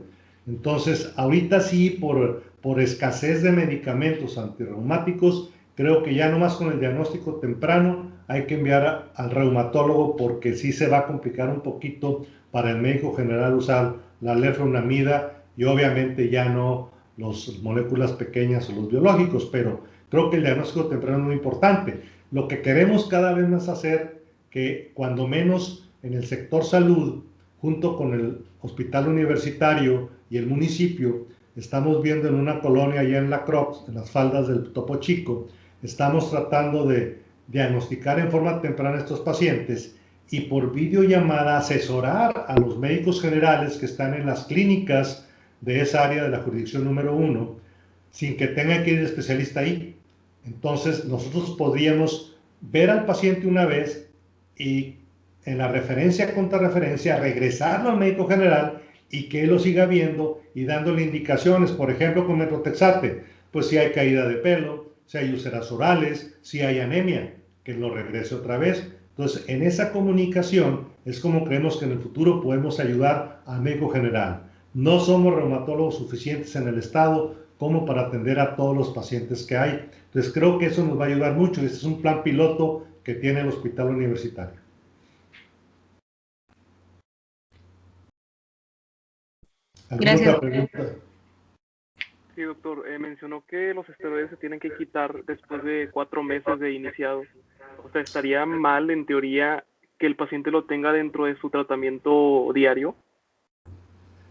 Entonces, ahorita sí, por escasez de medicamentos antirreumáticos, creo que ya nomás con el diagnóstico temprano hay que enviar al reumatólogo porque sí se va a complicar un poquito para el médico general usar la leflunomida y obviamente ya no las moléculas pequeñas o los biológicos, pero creo que el diagnóstico temprano es muy importante. Lo que queremos cada vez más hacer, que cuando menos en el sector salud, junto con el hospital universitario y el municipio, estamos viendo en una colonia allá en La Croix, en las faldas del Topo Chico, estamos tratando de diagnosticar en forma temprana a estos pacientes y por videollamada asesorar a los médicos generales que están en las clínicas de esa área de la jurisdicción número 1, sin que tenga que ir el especialista ahí. Entonces, nosotros podríamos ver al paciente una vez y en la referencia contra referencia regresarlo al médico general y que él lo siga viendo y dándole indicaciones, por ejemplo, con metotrexate, pues si hay caída de pelo, si hay úlceras orales, si hay anemia, que lo regrese otra vez. Entonces, en esa comunicación es como creemos que en el futuro podemos ayudar al médico general. No somos reumatólogos suficientes en el estado como para atender a todos los pacientes que hay. Entonces, creo que eso nos va a ayudar mucho. Este es un plan piloto que tiene el hospital universitario. ¿Alguna Gracias. otra pregunta? Sí, doctor, mencionó que los esteroides se tienen que quitar después de 4 meses de iniciado. O sea, ¿estaría mal en teoría que el paciente lo tenga dentro de su tratamiento diario?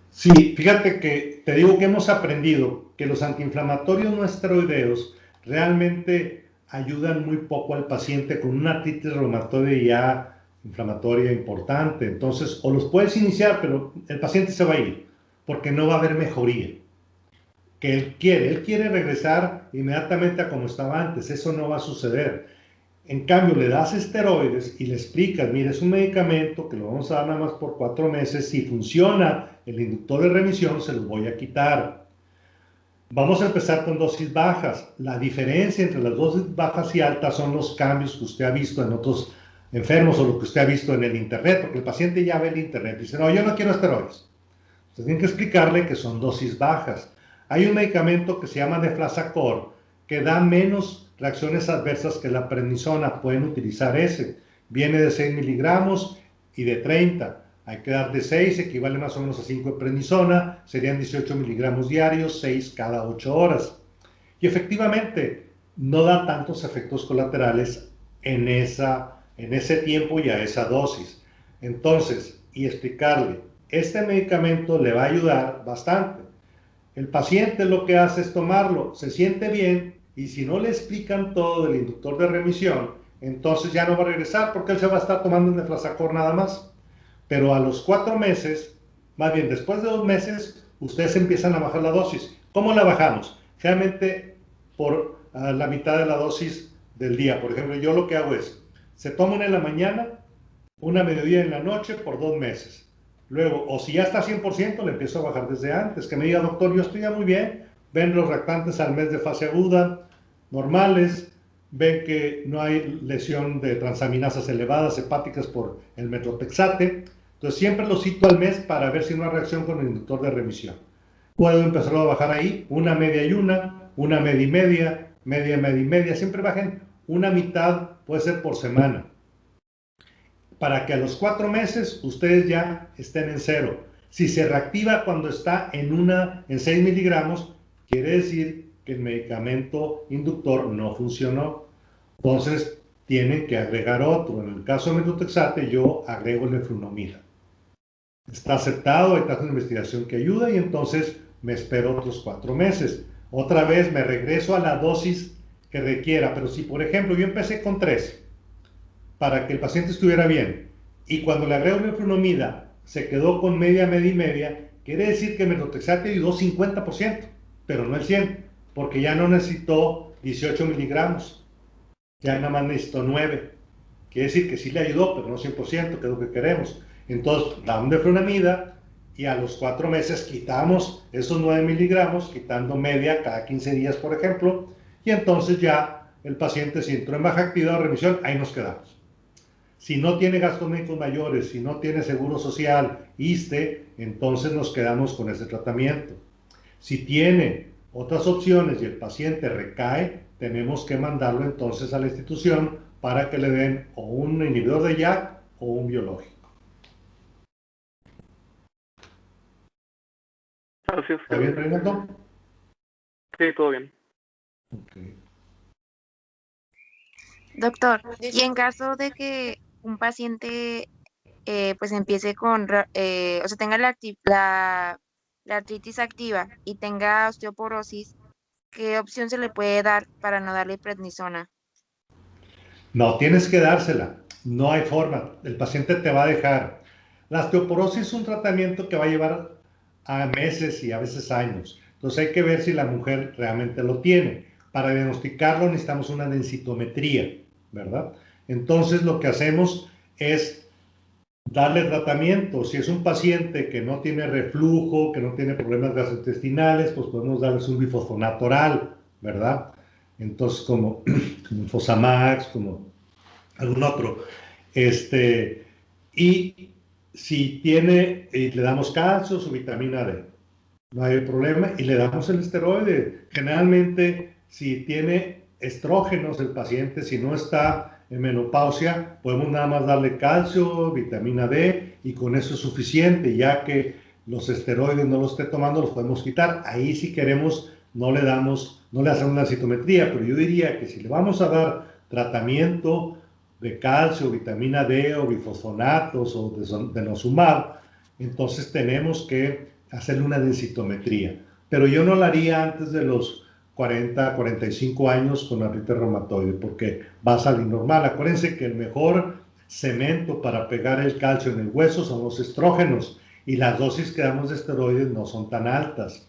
Sí, fíjate que te digo que hemos aprendido que los antiinflamatorios no esteroideos realmente ayudan muy poco al paciente con una artritis reumatoide ya inflamatoria importante. Entonces, o los puedes iniciar, pero el paciente se va a ir porque no va a haber mejoría. Que él quiere regresar inmediatamente a como estaba antes. Eso no va a suceder. En cambio, le das esteroides y le explicas, mire, es un medicamento que lo vamos a dar nada más por 4 meses. Si funciona el inductor de remisión, se los voy a quitar. Vamos a empezar con dosis bajas. La diferencia entre las dosis bajas y altas son los cambios que usted ha visto en otros enfermos o lo que usted ha visto en el internet, porque el paciente ya ve el internet y dice, no, yo no quiero esteroides. Entonces tienen que explicarle que son dosis bajas. Hay un medicamento que se llama Deflazacort que da menos reacciones adversas que la prednisona. Pueden utilizar ese. Viene de 6 miligramos y de 30. Hay que dar de 6, equivale más o menos a 5 de prednisona. Serían 18 miligramos diarios, 6 cada 8 horas. Y efectivamente, no da tantos efectos colaterales en ese tiempo y a esa dosis. Entonces, y explicarle, este medicamento le va a ayudar bastante. El paciente lo que hace es tomarlo, se siente bien y si no le explican todo del inductor de remisión, entonces ya no va a regresar porque él se va a estar tomando un Deflazacort nada más. Pero a los 4 meses, más bien después de 2 meses, ustedes empiezan a bajar la dosis. ¿Cómo la bajamos? Generalmente por la mitad de la dosis del día. Por ejemplo, yo lo que hago es, se toma una en la mañana, una a mediodía en la noche por 2 meses. Luego, o si ya está 100%, le empiezo a bajar desde antes. Que me diga, doctor, yo estoy ya muy bien. Ven los reactantes al mes de fase aguda, normales. ven que no hay lesión de transaminasas elevadas hepáticas por el metotrexate. Entonces siempre lo cito al mes para ver si no hay reacción con el inductor de remisión. Puedo empezarlo a bajar ahí, una media y una media y media, media y media. Siempre bajen una mitad, puede ser por semana, para que a los 4 meses ustedes ya estén en 0. Si se reactiva cuando está en 6 miligramos, quiere decir que el medicamento inductor no funcionó. Entonces, tienen que agregar otro. En el caso de metotrexate, yo agrego leflunomida. Está aceptado, hay casos de investigación que ayuda y entonces me espero otros 4 meses. Otra vez me regreso a la dosis que requiera, pero si por ejemplo yo empecé con 3 para que el paciente estuviera bien y cuando le agrego leflunomida se quedó con media y media, quiere decir que el metotrexate ayudó 50%, pero no el 100%, porque ya no necesitó 18 miligramos, ya nada más necesitó 9. Quiere decir que sí le ayudó, pero no 100%, que es lo que queremos. Entonces, damos leflunomida y a los 4 meses quitamos esos 9 miligramos, quitando media cada 15 días, por ejemplo, y entonces ya el paciente, si entró en baja actividad o remisión, ahí nos quedamos. Si no tiene gastos médicos mayores, si no tiene seguro social, ISSSTE, entonces nos quedamos con ese tratamiento. Si tiene otras opciones y el paciente recae, tenemos que mandarlo entonces a la institución para que le den o un inhibidor de JAK o un biológico. Gracias. ¿Está bien, Reinaldo? Sí, todo bien. Okay. Doctor, y en caso de que un paciente pues empiece o sea, tenga la artritis activa y tenga osteoporosis, ¿qué opción se le puede dar para no darle prednisona? No, tienes que dársela. No hay forma. El paciente te va a dejar. La osteoporosis es un tratamiento que va a llevar a meses y a veces años. Entonces hay que ver si la mujer realmente lo tiene. Para diagnosticarlo necesitamos una densitometría, ¿verdad? Entonces lo que hacemos es darle tratamiento. Si es un paciente que no tiene reflujo, que no tiene problemas gastrointestinales, pues podemos darles un bifosfonato oral, ¿verdad? Entonces, como Fosamax, como algún otro. Y si tiene, y le damos calcio, su vitamina D, no hay problema, y le damos el esteroide. Generalmente, si tiene estrógenos el paciente, si no está en menopausia, podemos nada más darle calcio, vitamina D, y con eso es suficiente, ya que los esteroides no los esté tomando, los podemos quitar. Ahí si queremos, no le hacemos una citometría, pero yo diría que si le vamos a dar tratamiento de calcio, vitamina D o bifosfonatos o denosumab, entonces tenemos que hacerle una densitometría. Pero yo no la haría antes de los 40, 45 años con artritis reumatoide, porque va a salir normal. Acuérdense que el mejor cemento para pegar el calcio en el hueso son los estrógenos y las dosis que damos de esteroides no son tan altas.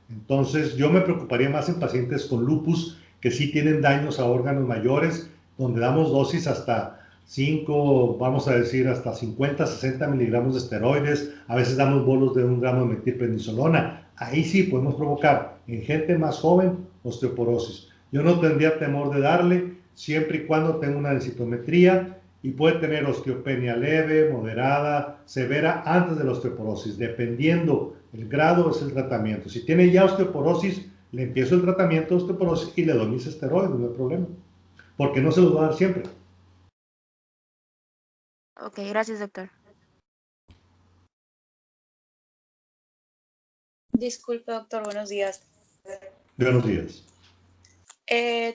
Entonces yo me preocuparía más en pacientes con lupus que sí tienen daños a órganos mayores, donde damos dosis hasta 5, vamos a decir hasta 50, 60 miligramos de esteroides, a veces damos bolos de 1 gramo de metilprednisolona. Ahí sí podemos provocar en gente más joven osteoporosis. Yo no tendría temor de darle, siempre y cuando tenga una densitometría, y puede tener osteopenia leve, moderada, severa antes de la osteoporosis. Dependiendo el grado es el tratamiento. Si tiene ya osteoporosis, le empiezo el tratamiento de osteoporosis y le doy mis esteroides, no hay problema. Porque no se los va a dar siempre. Ok, gracias, doctor. Disculpe, doctor, buenos días. Buenos días.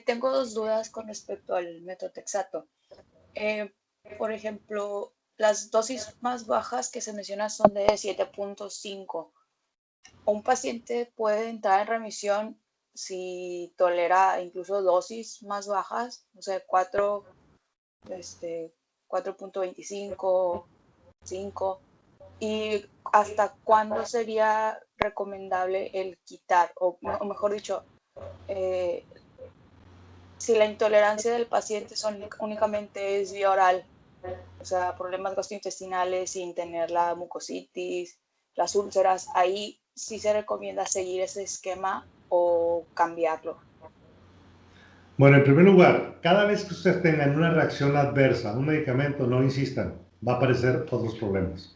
Tengo 2 dudas con respecto al metotrexato. Por ejemplo, las dosis más bajas que se mencionan son de 7.5. Un paciente puede entrar en remisión si tolera incluso dosis más bajas, o sea, 4.25, 5. ¿Y hasta cuándo sería recomendable el quitar? O mejor dicho, si la intolerancia del paciente únicamente es vía oral, o sea, problemas gastrointestinales sin tener la mucositis, las úlceras, ahí sí se recomienda seguir ese esquema o cambiarlo. Bueno, en primer lugar, cada vez que ustedes tengan una reacción adversa a un medicamento, no insistan, va a aparecer otros problemas.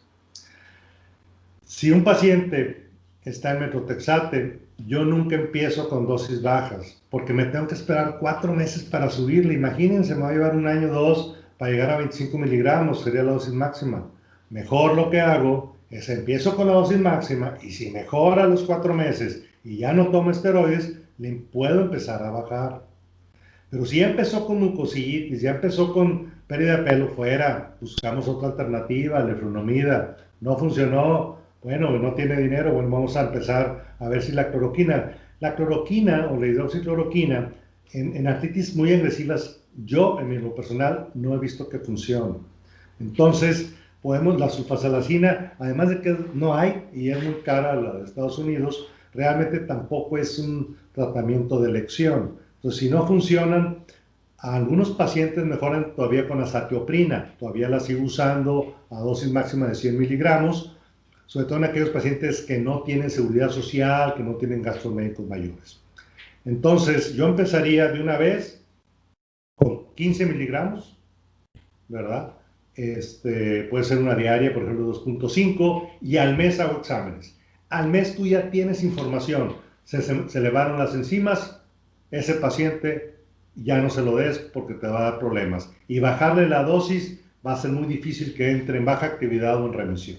Si un paciente está en metotrexate, yo nunca empiezo con dosis bajas, porque me tengo que esperar 4 meses para subirle. Imagínense, me va a llevar 1 año o 2 para llegar a 25 miligramos, sería la dosis máxima. Mejor lo que hago es empiezo con la dosis máxima y si mejora a los 4 meses y ya no tomo esteroides, le puedo empezar a bajar. Pero si ya empezó con mucositis, ya empezó con pérdida de pelo fuera, buscamos otra alternativa, leflunomida, no funcionó, bueno, no tiene dinero, bueno, vamos a empezar a ver si la cloroquina o la hidroxicloroquina en artritis muy agresivas, yo en lo personal no he visto que funcione. Entonces, la sulfasalazina, además de que no hay y es muy cara la de Estados Unidos, realmente tampoco es un tratamiento de elección. Entonces, si no funcionan, algunos pacientes mejoran todavía con azatioprina, todavía la sigo usando a dosis máxima de 100 miligramos, sobre todo en aquellos pacientes que no tienen seguridad social, que no tienen gastos médicos mayores. Entonces, yo empezaría de una vez con 15 miligramos, ¿verdad? Puede ser una diaria, por ejemplo, 2.5, y al mes hago exámenes. Al mes tú ya tienes información, se elevaron las enzimas, ese paciente ya no se lo des porque te va a dar problemas. Y bajarle la dosis va a ser muy difícil que entre en baja actividad o en remisión.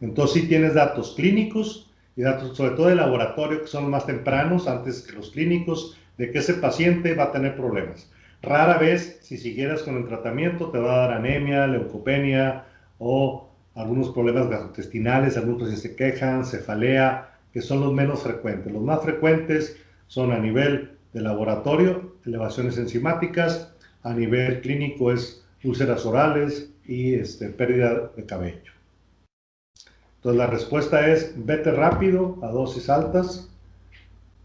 Entonces sí tienes datos clínicos y datos sobre todo de laboratorio que son más tempranos antes que los clínicos de que ese paciente va a tener problemas. Rara vez, si siguieras con el tratamiento, te va a dar anemia, leucopenia o algunos problemas gastrointestinales, algunos que se quejan, cefalea, que son los menos frecuentes. Los más frecuentes son a nivel de laboratorio, elevaciones enzimáticas, a nivel clínico es úlceras orales y pérdida de cabello. Entonces la respuesta es vete rápido a dosis altas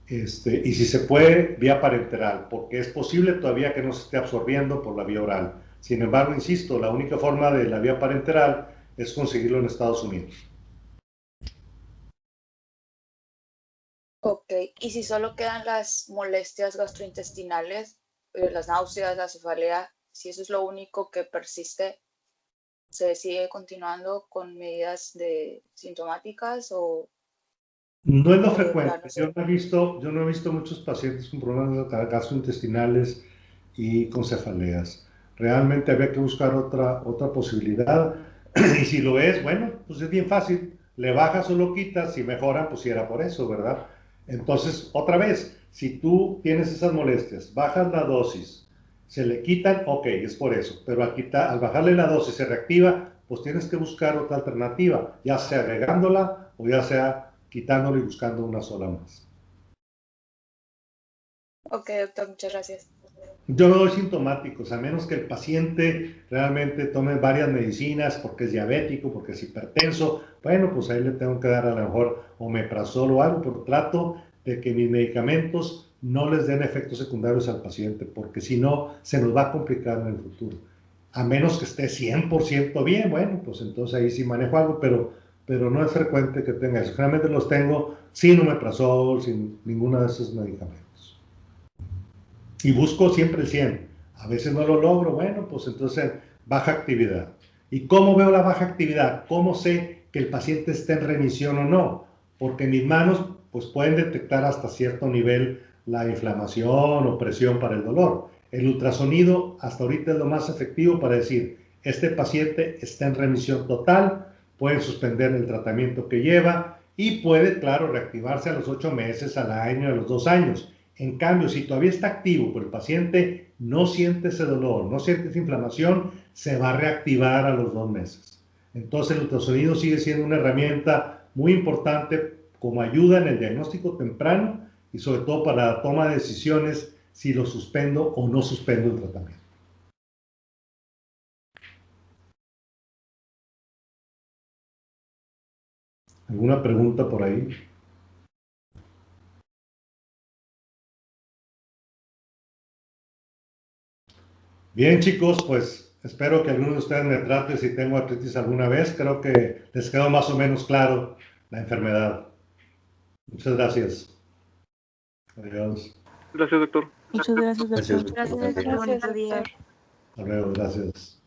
y si se puede vía parenteral, porque es posible todavía que no se esté absorbiendo por la vía oral. Sin embargo, insisto, la única forma de la vía parenteral es conseguirlo en Estados Unidos. Ok, y si solo quedan las molestias gastrointestinales, las náuseas, la cefalea, si eso es lo único que persiste, ¿se sigue continuando con medidas sintomáticas o...? No es lo frecuente. Yo no he visto muchos pacientes con problemas gastrointestinales y con cefaleas. Realmente había que buscar otra posibilidad. Y si lo es, bueno, pues es bien fácil. Le bajas o lo quitas, si mejoran, pues si era por eso, ¿verdad? Entonces, otra vez, si tú tienes esas molestias, bajas la dosis, se le quitan, ok, es por eso. Pero al bajarle la dosis se reactiva, pues tienes que buscar otra alternativa, ya sea agregándola o ya sea quitándolo y buscando una sola más. Ok, doctor, muchas gracias. Yo no doy sintomáticos, a menos que el paciente realmente tome varias medicinas porque es diabético, porque es hipertenso. Bueno, pues ahí le tengo que dar a lo mejor omeprazol o algo, pero trato de que mis medicamentos no les den efectos secundarios al paciente, porque si no, se nos va a complicar en el futuro. A menos que esté 100% bien, bueno, pues entonces ahí sí manejo algo, pero no es frecuente que tenga eso. Generalmente los tengo sin omeprazol, sin ninguno de esos medicamentos. Y busco siempre el 100. A veces no lo logro, bueno, pues entonces baja actividad. ¿Y cómo veo la baja actividad? ¿Cómo sé que el paciente está en remisión o no? Porque mis manos pues pueden detectar hasta cierto nivel la inflamación o presión para el dolor. El ultrasonido hasta ahorita es lo más efectivo para decir, este paciente está en remisión total, pueden suspender el tratamiento que lleva y puede, claro, reactivarse a los 8 meses, al año, a los 2 años. En cambio, si todavía está activo, pero el paciente no siente ese dolor, no siente esa inflamación, se va a reactivar a los 2 meses. Entonces el ultrasonido sigue siendo una herramienta muy importante como ayuda en el diagnóstico temprano y sobre todo para la toma de decisiones si lo suspendo o no suspendo el tratamiento. ¿Alguna pregunta por ahí? Bien, chicos, pues espero que alguno de ustedes me trate si tengo artritis alguna vez. Creo que les quedó más o menos claro la enfermedad. Muchas gracias. Adiós. Gracias, doctor. Muchas gracias, doctor. Gracias, doctor. Bonito día. Hasta luego, gracias.